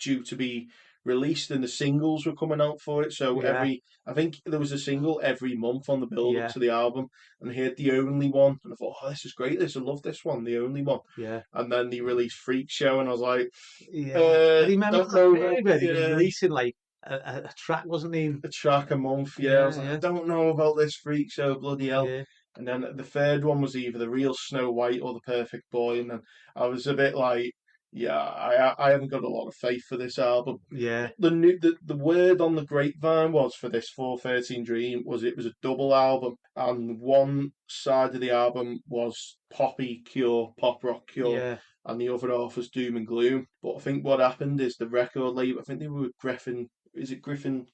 due to be released, and the singles were coming out for it. So yeah, I think there was a single every month on the build up yeah, to the album, and I heard the only one, and I thought, oh, this is great. I love this one, the only one. yeah, And then they released Freak Show, and I was like, yeah. I remember don't that know about period where he was yeah, releasing like a track, wasn't he? a track a month. Yeah, I was Yeah, like, I yeah, don't know about this Freak Show, bloody hell. yeah, And then the third one was either the real Snow White or the Perfect Boy, and then I was a bit like, yeah, I haven't got a lot of faith for this album. yeah, The word on the grapevine was for this 413 Dream was it was a double album, and one side of the album was poppy Cure, pop rock Cure, yeah. and the other half was doom and gloom. But I think what happened is the record label, I think they were with Griffin, is it Griffin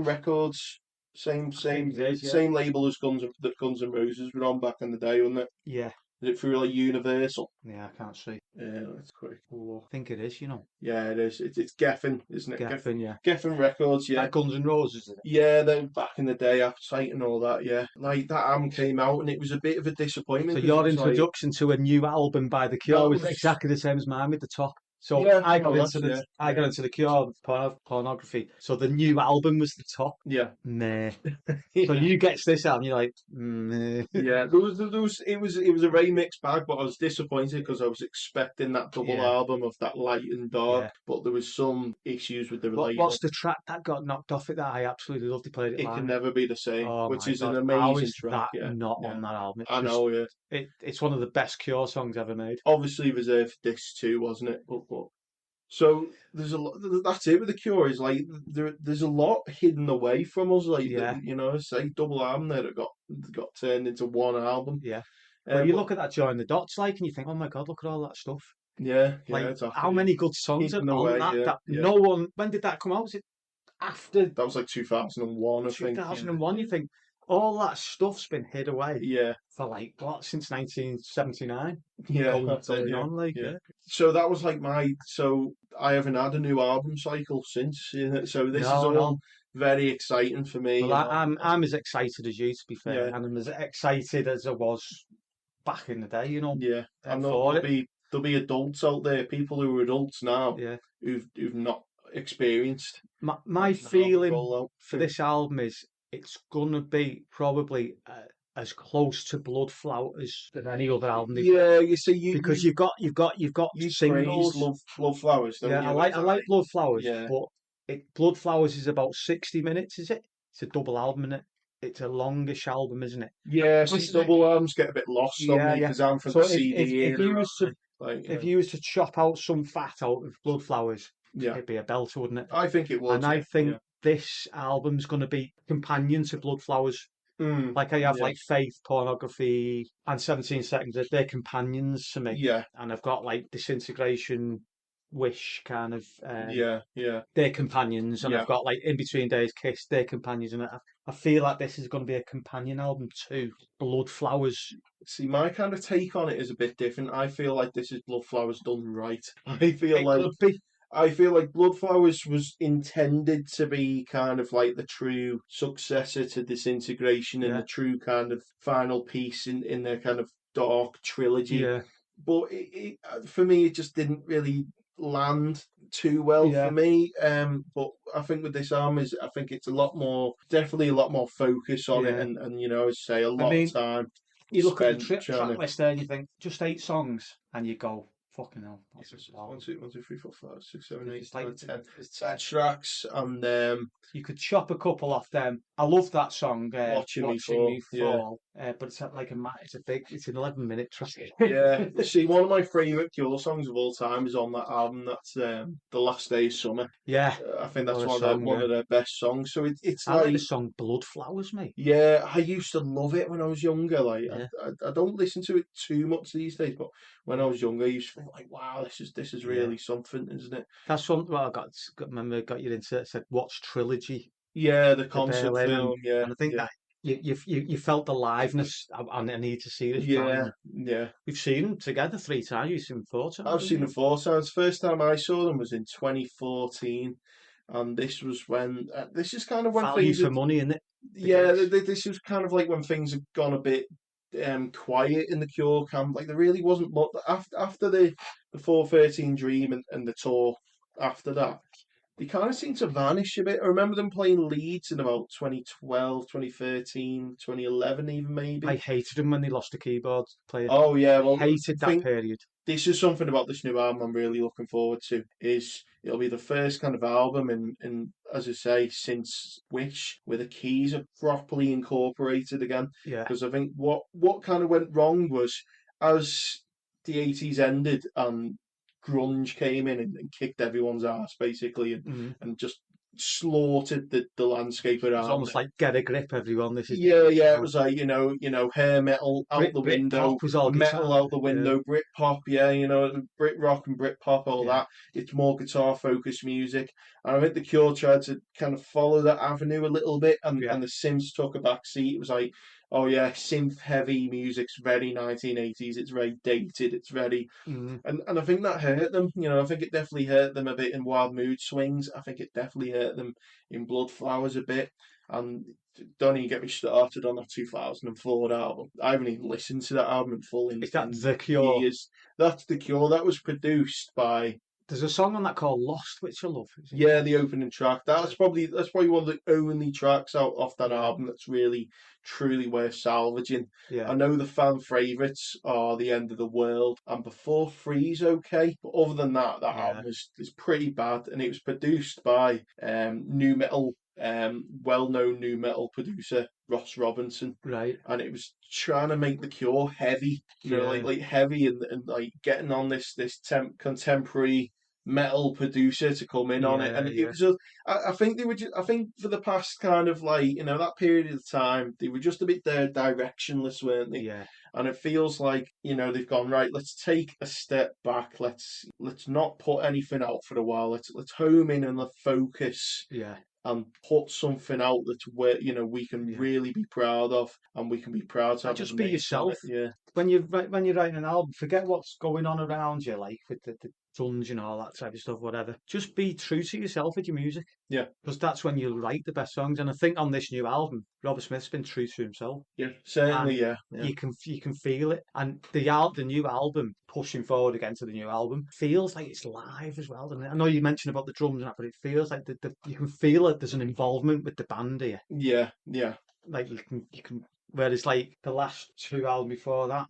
Records? Same I think same it is. Yeah, same label as that Guns N' Roses were on back in the day, wasn't it? yeah, Is it through like Universal? yeah. I can't see. Yeah, that's quick. I think it is. You know, Yeah, it is. It's Geffen, isn't it? Geffen. Yeah, Geffen Records, yeah. like Guns N' Roses. Is it? Yeah, then back in the day, Appetite and all that, yeah. Like that album came out and it was a bit of a disappointment So because it your was like, introduction to a new album by The Cure that was was, exactly the same as mine with the top. So yeah, I no, got that's, into yeah, I got into The Cure pornography. So the new album was the top. yeah, Meh. So yeah. you get to this album, you're like, meh. Yeah, it was a very mixed bag, but I was disappointed because I was expecting that double Yeah, album of that light and dark, yeah. but there was some issues with the What's label. the track that got knocked off it that I absolutely loved? He played it It can live. never be the same, Oh which my is an god, how amazing is track. that Yeah, not yeah, on that album? I know. Yeah, It's one of the best Cure songs ever made. obviously reserved for disc two, wasn't it? But so there's a lot. That's it with the Cure. Is like there's a lot hidden away from us. Like Yeah, say double album there that got turned into one album. yeah. But you But look at that Join the Dots, like, and you think, oh my god, look at all that stuff. yeah, yeah, Like, how exactly. many good songs are Hidden on away. that? Yeah, That yeah. no one. When did that come out? Was it after That was like 2001, I think. 2001? You think all that stuff's been hid away Yeah, for like what since 1979? yeah, Going that's it. going Yeah, on, like, yeah. yeah. So that was like so I haven't had a new album cycle since. So this is No, no. all very exciting for me. Well, I'm as excited as you, to be fair, Yeah, and I'm as excited as I was back in the day. You know, yeah. I know for it. there'll be adults out there, people who are adults now, Yeah. who've not experienced My an album feeling rollout. for this album is it's gonna be probably as close to Blood Flowers than any other album. Yeah, you see, Because you've got you praise singles. love flowers, don't Yeah, you? I like Blood Flowers, Yeah, but Blood Flowers is about 60 minutes, is it? It's a double album, isn't it? It's a longish album, isn't it? yeah. See, It's- double albums get a bit lost on Yeah, me yeah. because I'm from So the if CD if you era, was to like, if you was to chop out some fat out of Blood Flowers, yeah, it'd be a belter, wouldn't it? I think it was. And I Yeah, think yeah. this album's going to be companion to Blood Flowers. Like I have Yeah, like Faith, Pornography, and 17 Seconds. They're companions to me. yeah, And I've got like Disintegration, Wish, kind of. yeah, yeah, They're companions. And yeah. I've got like In Between Days, Kiss, they're companions. And I feel like this is going to be a companion album to Blood Flowers. See, my kind of take on it is a bit different. I feel like this is Blood Flowers done right. I feel It like could be. I feel like Blood Flowers was intended to be kind of like the true successor to Disintegration and Yeah. the true kind of final piece in their kind of dark trilogy. Yeah. But for me, it just didn't really land too well Yeah. for me. But I think with this album I think it's definitely a lot more focus on it, Yeah. and as I say, a lot mean, of time You look at the spent trying track to. list there and you think, just 8 songs. And you go, Fucking hell. That's It's a lot. 1, 2, 3, 4, 5, 6, 7, 8, It's 9, like 10. it's 10 tracks, and you could chop a couple off them. I love that song, Watching Me "Watching Me Fall. Yeah. Fall," but it's like it's an 11-minute track. Yeah, see, one of my favourite Cure songs of all time is on that album. That's The Last Day of Summer. Yeah, I think that's what a one of their song. one Yeah, of their best songs. So it's I like the like, song "Blood Flowers," mate. yeah, I used to love it when I was younger. Like, Yeah, I don't listen to it too much these days, but when I yeah. was younger, I used to think like, wow, this is Yeah. really something, isn't it? That's one. Well, remember got you into it. Said watch Trilogy, Yeah, the the concert Berlin, film. Yeah, and I think yeah, that you felt the liveness. I need to see this band. yeah, yeah. We've seen them together 3 times. You've seen them 4 times, I've haven't seen you? them 4 times. First time I saw them was in 2014, and this was when this is kind of when Value things for had, money, isn't it? The yeah, gigs. this was kind of like when things had gone a bit quiet in the Cure camp. Like there really wasn't much after the 413 Dream and the tour after that. They kind of seemed to vanish a bit. I remember them playing Leeds in about 2012, 2013, 2011, even I maybe. hated them when they lost the keyboard player. Oh yeah, I well, hated I that think period. this is something about this new album I'm really looking forward to. Is it'll be the first kind of album in as I say since Wish where the keys are properly incorporated again. Yeah. Because I think what kind of went wrong was as the 80s ended and grunge came in and kicked everyone's ass basically Mm. and just slaughtered the landscape It's around almost it. like get a grip, everyone. This is Yeah, yeah, it now. was like, hair metal out the Brit pop window, was all metal guitar. out the Yeah. window, Brit pop, yeah, Brit rock and Brit pop, all Yeah. that. It's more guitar focused music. And I think The Cure tried to kind of follow that avenue a little bit, Yeah. and the synths took a back seat. It was like, oh yeah, synth heavy music's very 1980s, it's very dated, it's very Mm. and I think that hurt them. I think it definitely hurt them a bit in Wild Mood Swings. I think it definitely hurt them in Blood Flowers a bit. And don't even get me started on that 2004 album. I haven't even listened to that album in full Is that in The Cure? years. That's The Cure. That was produced by, There's a song on that called Lost, which I love. Is it yeah, the Lost? opening track. That's probably one of the only tracks out off that Yeah. album that's really truly worth salvaging. Yeah. I know the fan favourites are The End of the World and Before Free's okay, but other than that, that Yeah. album is pretty bad. And it was produced by new metal, well-known new metal producer Ross Robinson, Right. and it was trying to make The Cure heavy, like Yeah. like heavy and like getting on this contemporary metal producer to come in on it, Yeah. and it Yeah. was just, I think they were just, I think for the past kind of like that period of time they were just a bit directionless, weren't they? Yeah. And it feels like they've gone, right, let's take a step back, let's not put anything out for a while, let's home in and let's focus Yeah. and put something out that's where we can Yeah. really be proud of, and we can be proud to And have just a be name on yourself. it. Yeah, When you're writing an album, forget what's going on around you, like with the grunge and all that type of stuff, whatever. Just be true to yourself with your music, yeah, because that's when you'll write the best songs. And I think on this new album, Robert Smith's been true to himself, yeah, certainly, and yeah, yeah, you can feel it. And the new album, pushing forward again to the new album, feels like it's live as well. And I know you mentioned about the drums and that, but it feels like you can feel it. There's an involvement with the band here. yeah, yeah. Like you can. Whereas like the last 2 albums before that,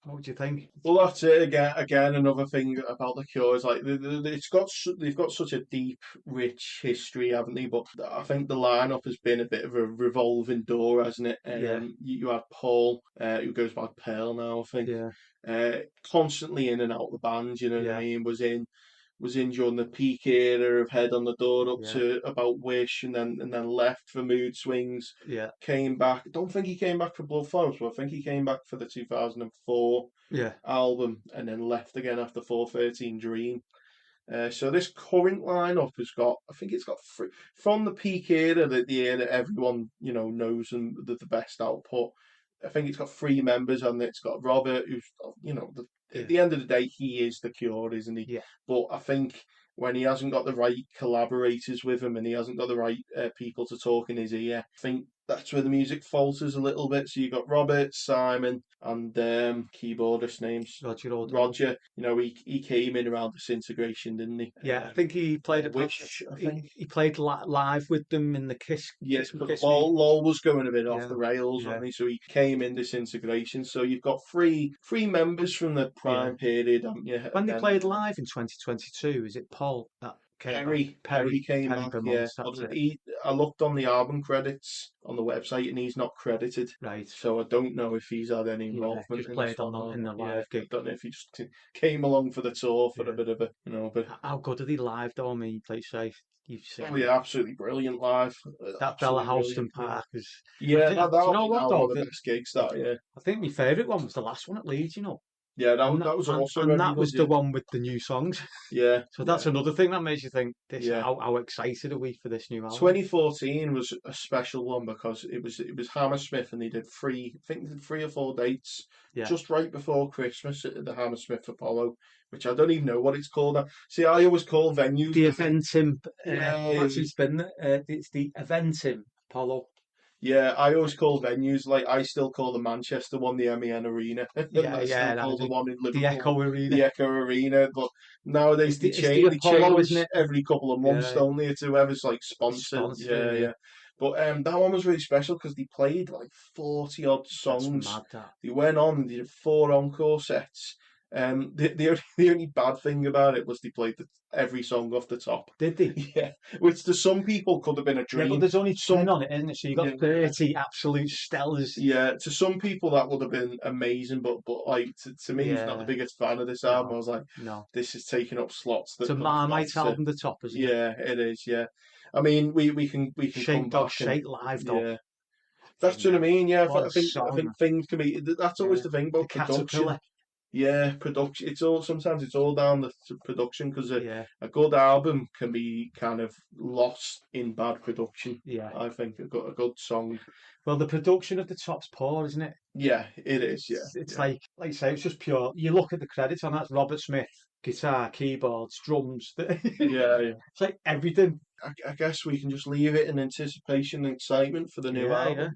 what would you think? Well, that's it again. Another thing about the Cure is like they've got such a deep, rich history, haven't they? But I think the lineup has been a bit of a revolving door, hasn't it? Yeah, You had Paul, who goes by Pearl now, I think, yeah, constantly in and out of the band. You know what I yeah, mean? Was in during the peak era of Head on the Door up yeah, to about Wish, and then left for Mood Swings. yeah, Came back. I don't think he came back for Blood Flowers, but I think he came back for the 2004 yeah, album, and then left again after 413 Dream. So this current lineup has got, I think it's got three, from the peak era, the year that everyone knows and the best output. I think it's got three members, and it's got Robert, who's at yeah, the end of the day he is the Cure, isn't he? yeah, But I think when he hasn't got the right collaborators with him and he hasn't got the right people to talk in his ear, I think that's where the music falters a little bit. So you got Robert, Simon, and keyboardist names Roger O'Donnell. Roger. You know, he came in around Disintegration, didn't he? Yeah, I think he played a Which I think. he played live with them in the Yes, but Kiss Me. Lol was going a bit off Yeah, the rails, yeah, wasn't he? So he came in Disintegration. So you've got three members from the yeah. prime period, haven't you? When And they then played live in 2022, is it Paul that came back? Perry came Perry back, yeah. Vermont, But that's it. I looked on the album credits on the website and he's not credited. Right. So I don't know if he's had any Yeah, involvement just in this played on one or in the not. Yeah, live I gig. don't know if he just came along for the tour for a Yeah. bit of a, but How good are they live though? I mean, play safe. You've seen oh them. yeah, absolutely brilliant live. That Bella Absolutely Houston brilliant. Yeah, Park is. yeah, Do you that'll know be what now one though? of the best gigs. That yeah, I think my favourite one was the last one at Leeds. yeah, And that was also and very that good. was the Yeah, one with the new songs. yeah, So that's yeah. another thing that makes you think this. Yeah. How excited are we for this new album? 2014 was a special one because it was Hammersmith and they did I think they did 3 or 4 dates Yeah. just right before Christmas at the Hammersmith Apollo, which I don't even know what it's called now. See, I always call venues. The Eventim. Yeah, Actually, it's the Eventim Apollo. yeah, I always call venues like I still call the Manchester one the MEN Arena, and Yeah, I yeah. still call the one in The Liverpool Echo Arena. the Echo Arena. But nowadays It's the they Apollo, isn't change it? every couple of months, Yeah. don't they? It's whoever's like It's sponsored. sponsoring. Yeah, Yeah. yeah. But that one was really special because they played like 40 odd That's songs. mad. That. They went on and they did 4 encore sets. The only bad thing about it was they played every song off the top. Did they? Yeah, which to some people could have been a Yeah, but dream. there's only Some 10 on it, isn't it? So you got yeah, 30 absolute stellars. yeah, to some people that would have been amazing, but like to me, who's not the Yeah. biggest fan of this album, I No. was like, No. this is taking up slots It's that a not Marmite to. album, the top, isn't it? Yeah, it is. Yeah, I mean, we can come Shake Dog back and Shake live though. yeah, that's Fucking what I hell. mean. Yeah, What a I song, think man. things can be. That's always Yeah. the thing The about production. Caterpillar. Yeah, production. It's all sometimes it's all down to production because Yeah. a good album can be kind of lost in bad production. Yeah. I think a good song. Well, the production of the top's poor, isn't it? Yeah, it is. Yeah, It's yeah. like you say, it's just pure. You look at the credits on that's Robert Smith, guitar, keyboards, drums. Yeah, yeah. It's like everything. I guess we can just leave it in anticipation and excitement for the new Yeah, yeah. album.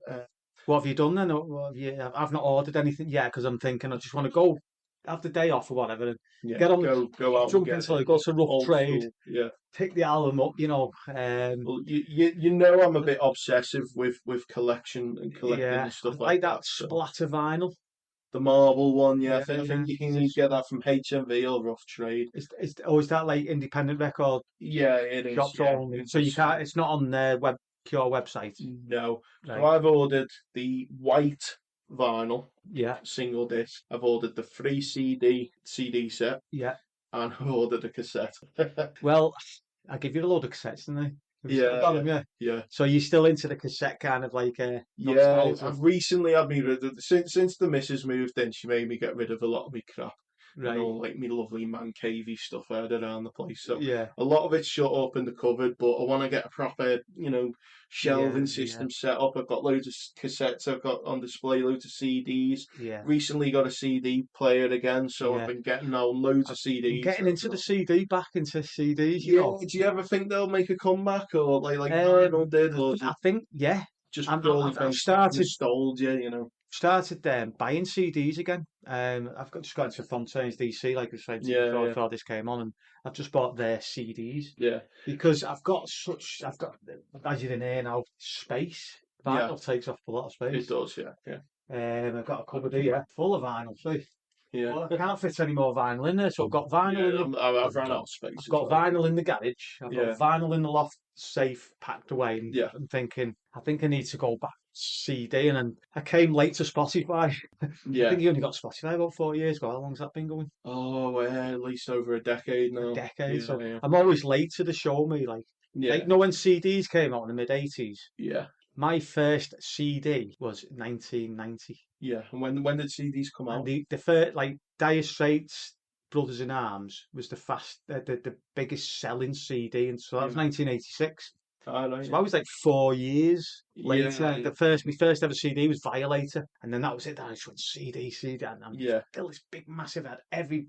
What have you done then? Or what have you, I've not ordered anything yet because I'm thinking I just want to go have the day off or whatever and Yeah, get on go out and jump get into it. it, go to Rough Old Trade, school. Yeah. pick the album up, Well, you know I'm a bit obsessive with collection and collecting yeah, and stuff I like like that that. So splatter vinyl. the marble one, yeah, Yeah, I yeah. think you can get that from HMV or Rough Trade. Is that like independent record Yeah, it is. shops Yeah, only? So you can't. It's not on their Cure website. no. So Right. I've ordered the white vinyl Yeah, single disc. I've ordered the free CD set, yeah. and I've ordered a cassette. Well, I give you a load of cassettes, didn't I? Have you still Yeah, got yeah, them, yeah. yeah. So you're still into the cassette kind of like Yeah, nostalgia, I've recently had me rid of since the missus moved in. She made me get rid of a lot of my crap, right? like me lovely man cavey stuff I had around the place. So Yeah, a lot of it's shut up in the cupboard, but I want to get a proper, shelving yeah, system set up. I've got loads of cassettes. I've got on display loads of CDs. yeah. Recently got a CD player again, so I've Yeah. been getting now loads of I'm CDs. getting into the CD, back into CDs, Yeah, do you ever think they'll make a comeback or like Um, vinyl did, or is I it think, yeah. just I'm, purely I've based off started nostalgia? buying CDs again. Just got into Fontaine's DC, like I was saying to you Yeah, yeah, before this came on, and I've just bought their CDs yeah, because I've got, as you're in here now, space. yeah. Vinyl takes up a lot of space. It does, yeah, yeah, I've got a cupboard here full of vinyl. See, yeah. well, I can't fit any more vinyl in there, so I've got vinyl in Yeah, the. I've run out of space I've as got well. vinyl in the garage. I've Yeah, got vinyl in the loft, safe, packed away. And yeah, I'm thinking, I think I need to go back to CD. And then I came late to Spotify. I yeah. think you only got Spotify about 4 years ago. How long's that been going? Oh, yeah, at least over a decade A now. decade. Yeah, So yeah, I'm always late to the show. Me like yeah, when CDs came out in the mid-80s. yeah, My first CD was 1990, yeah. And when did CDs come and out? the first Dire Straits. Brothers in Arms was the biggest selling CD, and so that was Yeah. 1986. I know. So I was like 4 years later. Yeah, My first ever CD was Violator, and then that was it. Then I just went CD, and I'm yeah, still this big, massive. I had every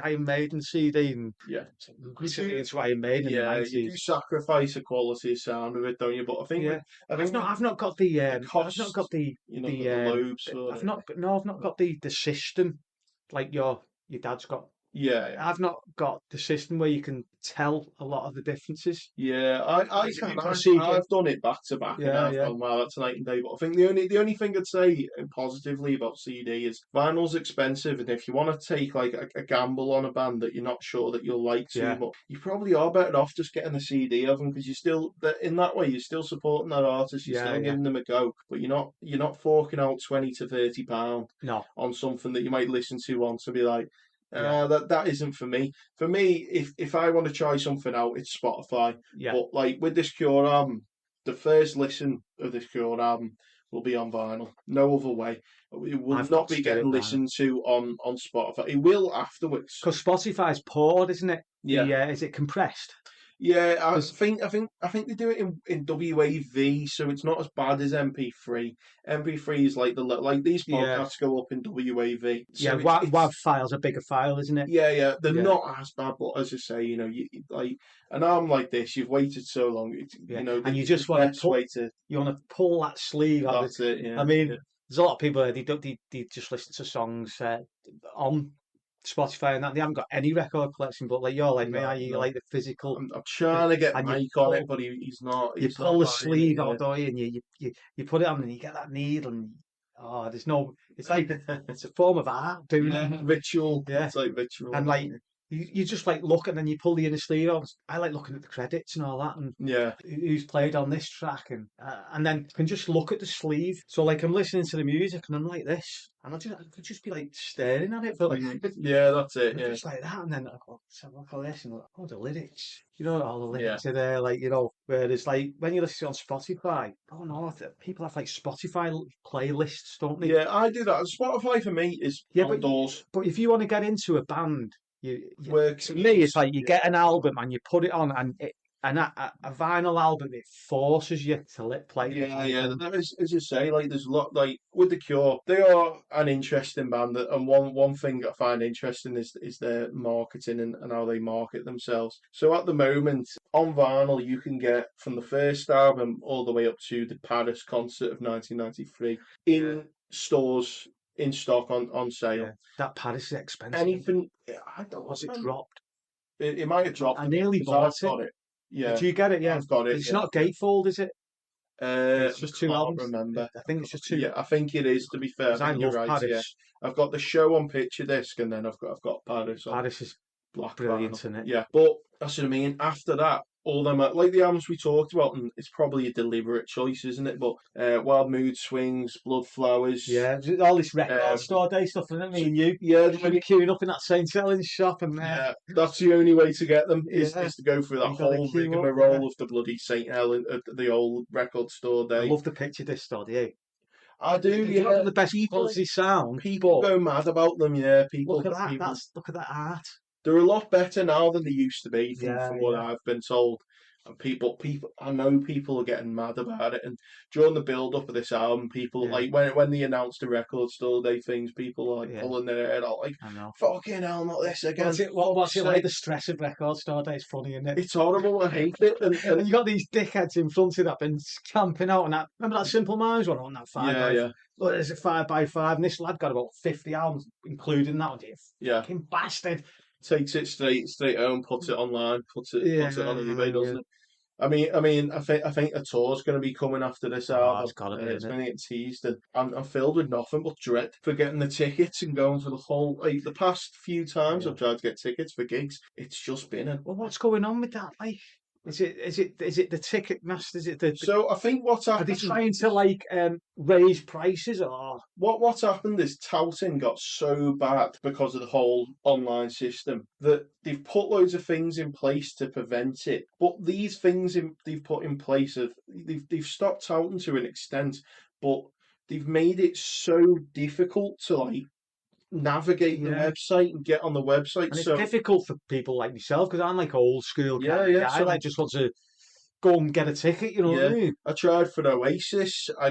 Iron Maiden CD, and yeah. massively into Iron Maiden in the Yeah, you do '90s. sacrifice the quality of sound with it, don't you? But Yeah, I think with I've not got the, the I've not got cost, you know, the lobes sort I've of. not, no, I've not got the system like your dad's got. Yeah, yeah. I've not got the system where you can tell a lot of the differences. Yeah, I Like if can. you've got a CD, I've done it back to back, and yeah, I've yeah, gone, wow, that's night and day. But I think the only thing I'd say positively about CD is vinyl's expensive, and if you want to take like a gamble on a band that you're not sure that you'll like too yeah, much, you probably are better off just getting a CD of them because you still in that way you're still supporting that artist, you're yeah, still yeah. giving them a go, but you're not forking out £20 to £30 No, on something that you might listen to once and be like. yeah, That isn't for me. For me, if I want to try something out, it's Spotify. yeah. But like with this Cure album, the first listen of this Cure album will be on vinyl. No other way. It will I've not got to be do getting it, man. listened to on Spotify. It will afterwards. Because Spotify's poured, isn't it? Yeah. Is it compressed? Yeah, I Because think I think I think they do it in WAV, so it's not as bad as MP3. MP3 is like like these yeah, podcasts go up in WAV, yeah. so it's WAV file's a bigger file, isn't it? yeah, they're Yeah, not as bad, but as I say, like an arm like this, you've waited so long. yeah. And you The just want to best put, way to. you want to pull that sleeve out. That's it. I Yeah, mean, yeah, there's a lot of people they don't they just listen to songs on Spotify and that they haven't got any record collection. But like you're like me, no, you no. like the physical, I'm trying to get and you Mike on it, pull but he's not. you He's pull not the buying it. sleeve Yeah, out, don't you? And you put it on and you get that needle and oh, there's no. It's like it's a form of art doing it. yeah. Ritual. Yeah, It's like ritual. and like you just like look and then you pull the inner sleeve out. I like looking at the credits and all that and Yeah, who's played on this track and then can just look at the sleeve. So like I'm listening to the music and I'm like this and I could just be like staring at it for like yeah. That's it. Yeah, just like that and then I go, let's have a look at this and like, oh the lyrics. You know all the yeah. lyrics are there, like whereas like when you listen on Spotify, oh no, people have like Spotify playlists, don't they? Yeah, I do that. Spotify for me is Yeah, outdoors. but if you want to get into a band, Works. to me, it's like you get an album and you put it on, and a vinyl album it forces you to play the Yeah, song. yeah. As you say, like there's a lot like with the Cure, they are an interesting band. And one thing I find interesting is their marketing and how they market themselves. So at the moment on vinyl, you can get from the first album all the way up to the Paris concert of 1993 in stores in stock on Yeah, sale. that Paris is expensive. Anything, I don't Was it remember. dropped? It might have dropped I a bit nearly because bought I've it. got it. Did Yeah, you get it? Yeah, I've got it. it's Yeah, not yeah. gatefold, is it? It's I just two can't albums. remember. I think it's just two. Yeah, I think it is. To be fair, I Because I think you're love right. Yeah, Paris. I've got the show on picture disc, and then I've got Paris on Paris is black brilliant, vinyl. isn't it? Yeah, but that's what I mean. After that, all them like the albums we talked about, and it's probably a deliberate choice, isn't it? But Wild Mood Swings, Blood Flowers. Yeah, all this record Um, store day stuff, isn't it? Me and you. yeah, When you're queuing up in that Saint Helens shop and yeah, that's the only way to get them yeah, is to go through that you got to whole queue up. Yeah. rigmarole of the bloody St. Helen, the old record store I day. love the picture disc store, do you? I do, They don't yeah. have the best People, quality sound, people but go mad about them, yeah. look at that. People, Look at that art. they're a lot better now than they used to be, Yeah, from what yeah, I've been told. And I know people are getting mad about it. And during the build up of this album, people yeah, like when they announced the record store day things, people are like yeah. pulling their head out, like I know. fucking hell, not this again. What's Fuck's it like? sake." The stress of record store day is funny, isn't it? It's horrible. I hate it. And you got these dickheads in front of that been camping out on that. Remember that Simple Minds one on that five Yeah, by? yeah, Look, there's a 5x5, and this lad got about 50 albums, including that one. You yeah. fucking bastard. Takes it straight home, puts it online, puts it on eBay, Yeah. doesn't it? I think a tour's going to be coming after this Oh, album. it's gotta be, It's isn't it? going to get teased, and I'm filled with nothing but dread for getting the tickets and going for the whole. Like the past few times Yeah. I've tried to get tickets for gigs, it's just been a. Well, what's going on with that? Like, is it the ticket master? Is it So I think what's are they happened. trying to like raise prices or What's happened is touting got so bad because of the whole online system that they've put loads of things in place to prevent it. But these things they've put in place they've stopped touting to an extent, but they've made it so difficult to like navigate the yeah? website and get on the website. And it's So difficult for people like myself because I'm like old school yeah, kind of yeah. guy. So Like just want to go and get a ticket. You know what I Yeah, mean? I tried for Oasis. I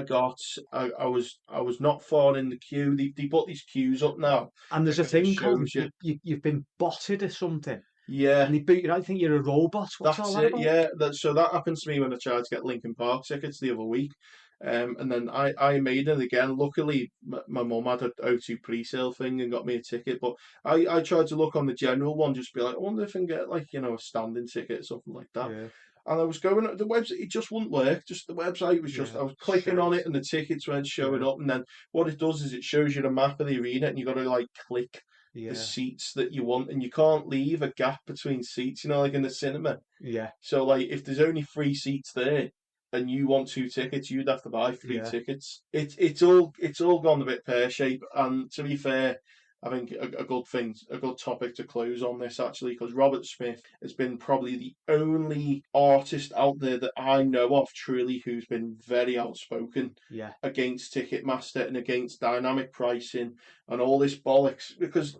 was not far in the queue. They put these queues up now And there's a because it thing called shows you. you've been botted or something, Yeah, and they boot you. I think you're a robot. What's all that's that it. about? Yeah, so that happened to me when I tried to get Linkin Park tickets the other week. And then I made it again. Luckily, my mum had an O2 pre-sale thing and got me a ticket. But I tried to look on the general one, just be like, I wonder if I can get like a standing ticket or something like that. Yeah, And I was going the website, it just wouldn't work. Just the website was just yeah, I was clicking on shite. it and the tickets weren't showing Yeah, up. And then what it does is it shows you the map of the arena and you got to like click the yeah, seats that you want, and you can't leave a gap between seats. Like in the cinema. yeah, So like if there's only three seats there and you want two tickets, you'd have to buy three yeah, tickets. It's all gone a bit pear shaped. And to be fair, I think a good thing, a good topic to close on this actually, because Robert Smith has been probably the only artist out there that I know of truly who's been very outspoken yeah. against Ticketmaster and against dynamic pricing and all this bollocks. Because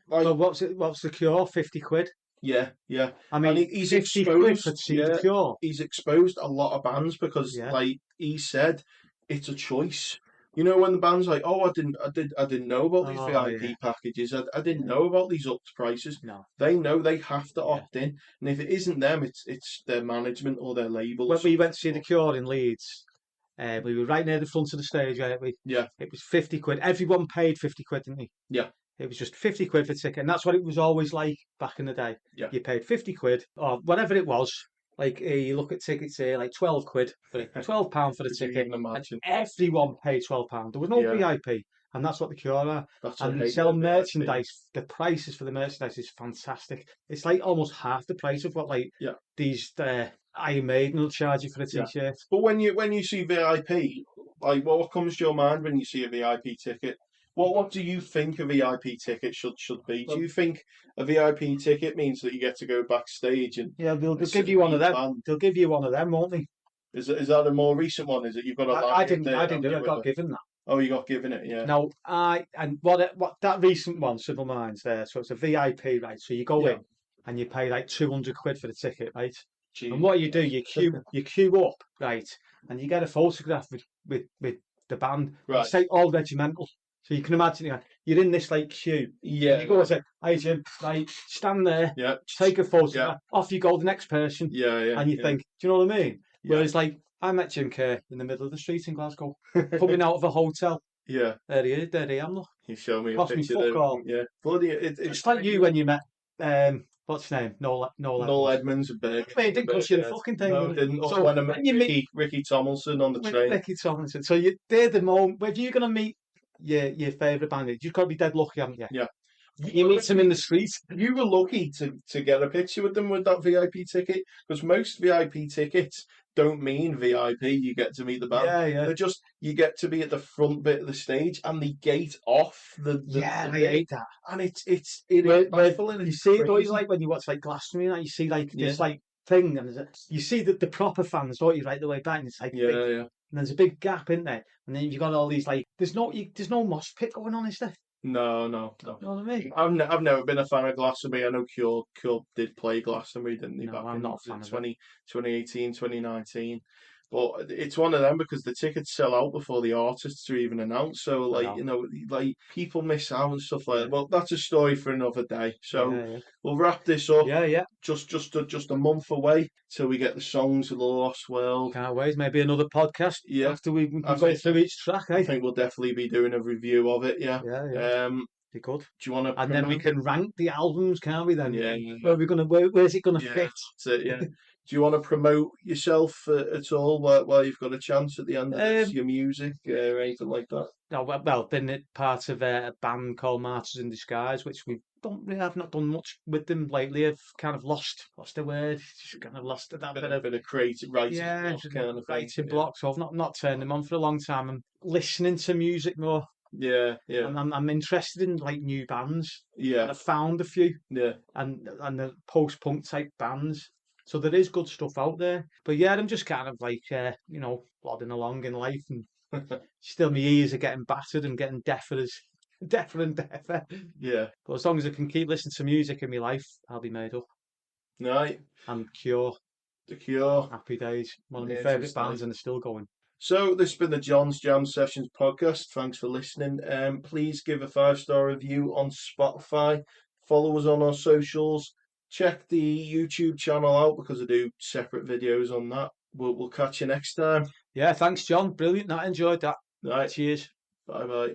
Well, what's it? What's the cure? 50 quid. yeah, yeah. I And mean, he's 50 quid for exposed, to see the yeah, cure. he's exposed a lot of bands because, Yeah. like he said, it's a choice. When the band's like, "Oh, I didn't know about these Oh yeah, VIP packages. I didn't yeah. know about these upped prices." No, They know they have to yeah. opt in, and if it isn't them, it's their management or their label or When we something. went to see the cure in Leeds, we were right near the front of the stage, weren't we? Yeah, It was 50 quid. Everyone paid 50 quid, didn't they? yeah, It was just 50 quid for ticket, and that's what it was always like back in the day. yeah. You paid 50 quid or whatever it was. Like you look at tickets here, like 12 quid for it, £12 for the Could you ticket, even and imagine? everyone paid £12. There was no Yeah, VIP, and that's what the Cure are. that's I And they hate sell their VIP. merchandise. The prices for the merchandise is fantastic. It's like almost half the price of what like Yeah, these Iron Maiden will charge you for a yeah. t-shirt. But when you see VIP, like what comes to your mind when you see a VIP ticket? What do you think a VIP ticket should be? Do Well, you think a VIP ticket means that you get to go backstage and yeah, they'll give you see one of the them. band? They'll give you one of them, won't they? Is that a more recent one? Is it you've got a I lanyard didn't. there, I didn't haven't do it. you, I with got given that. oh, you got given it, yeah. No, and what that recent one, Civil Minds there. So it's a VIP, right? So you go Yeah. in and you pay like 200 quid for the ticket, right? And Jesus what you do, Christ. you queue up, right? And you get a photograph with the band. Right. It's like all regimental. So you can imagine you're in this like queue. Yeah. You go and say, "Hey Jim, right, stand there, Yeah. take a Yeah. photograph." Off you go, the next person, Yeah. Yeah. and you Yeah. think, "Do you know what I mean?" Yeah. Whereas like I met Jim Kerr in the middle of the street in Glasgow, coming out of a hotel. Yeah. There he is. There I am. Look, You show me a cost me picture fuck there. all. Yeah. Bloody it's Just like you when you met what's his name? Noel Noel Edmonds. Edmonds and Berg. I mean, it didn't cost you the fucking thing. No, Did it it? didn't. So When I met when you meet Ricky Tomlinson on the with train. Becky Tomlinson, so they're the moment. If you're gonna meet your favourite band, you've got to be dead lucky, haven't you? Yeah. You meet them in the street. You were lucky to get a picture with them with that VIP ticket, because most VIP tickets don't mean VIP. You get to meet the band. Yeah, yeah. They're just you get to be at the front bit of the stage and they gate off Yeah, the I hate that. and it Where is baffling. you It's see it always crazy. like when you watch like Glastonbury, and you see like Yeah, this like thing, and you see the proper fans, don't you, right the way back, and it's like big, yeah, and yeah. there's a big gap in there, and then you've got all these like there's no mosh pit going on, is there? No, no, You no. know what I mean? I've never been a fan of Glastonbury. I know Cure did play Glastonbury, didn't they, No, back I'm in not a fan of it. 2018, 2019. But it's one of them because the tickets sell out before the artists are even announced. So, I like, know. like people miss out and stuff like Yeah, that. Well, that's a story for another day. So yeah, we'll wrap this up. yeah, yeah. Just a month away till we get the songs of the Lost World. Can't wait. Maybe another podcast Yeah, after we can I go think through each track, I eh? think we'll definitely be doing a review of it. Yeah. Yeah, yeah. Be good. Do you want to And then we promote? can rank the albums, can't we? Then Yeah, yeah, where are we gonna? Where's it gonna yeah. fit? That's it. Yeah. Do you want to promote yourself at all while you've got a chance at the end of this? Um, Your music or anything like that? no, been part of a band called Martyrs in Disguise, which we don't really have not done much with them lately. I've kind of lost the word. Just kind of lost that bit of Bit of creative writing yeah, block kind of thing. writing block. So I've not turned them on for a long time. I'm listening to music more, Yeah, yeah, and I'm interested in like new bands. yeah, And I found a few, yeah. and the post punk type bands. So there is good stuff out there. But yeah, I'm just kind of like plodding along in life, and still my ears are getting battered and getting deafer and deafer. Yeah. But as long as I can keep listening to music in my life, I'll be made up. No, I'm Cure. The Cure. Happy days. One of my Nature favourite Stay. bands, and they're still going. So this has been the John's Jam Sessions podcast. Thanks for listening. Please give a 5-star review on Spotify. Follow us on our socials. Check the YouTube channel out because I do separate videos on that. We'll catch you next time. Yeah, thanks, John. Brilliant. I enjoyed that. Right. Cheers. Bye bye.